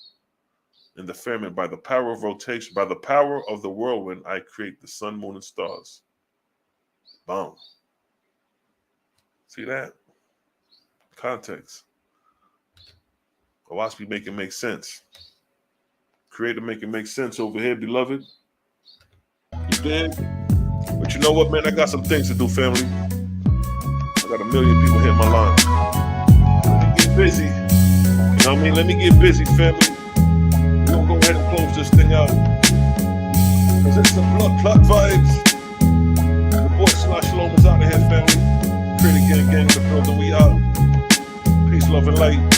in the firmament. By the power of rotation, by the power of the whirlwind, I create the sun, moon, and stars. Boom. See that? Context. Watch me make it make sense. Creator make it make sense over here, beloved. You dig? But you know what, man? I got some things to do, family. I got a million people hitting my line. Let me get busy. You know what I mean? Let me get busy, family. We're gonna go ahead and close this thing out. Cause it's some blood clot vibes. The boy Slash Shalom is out of here, family. Creator gang in the building, we out. Peace, love, and light.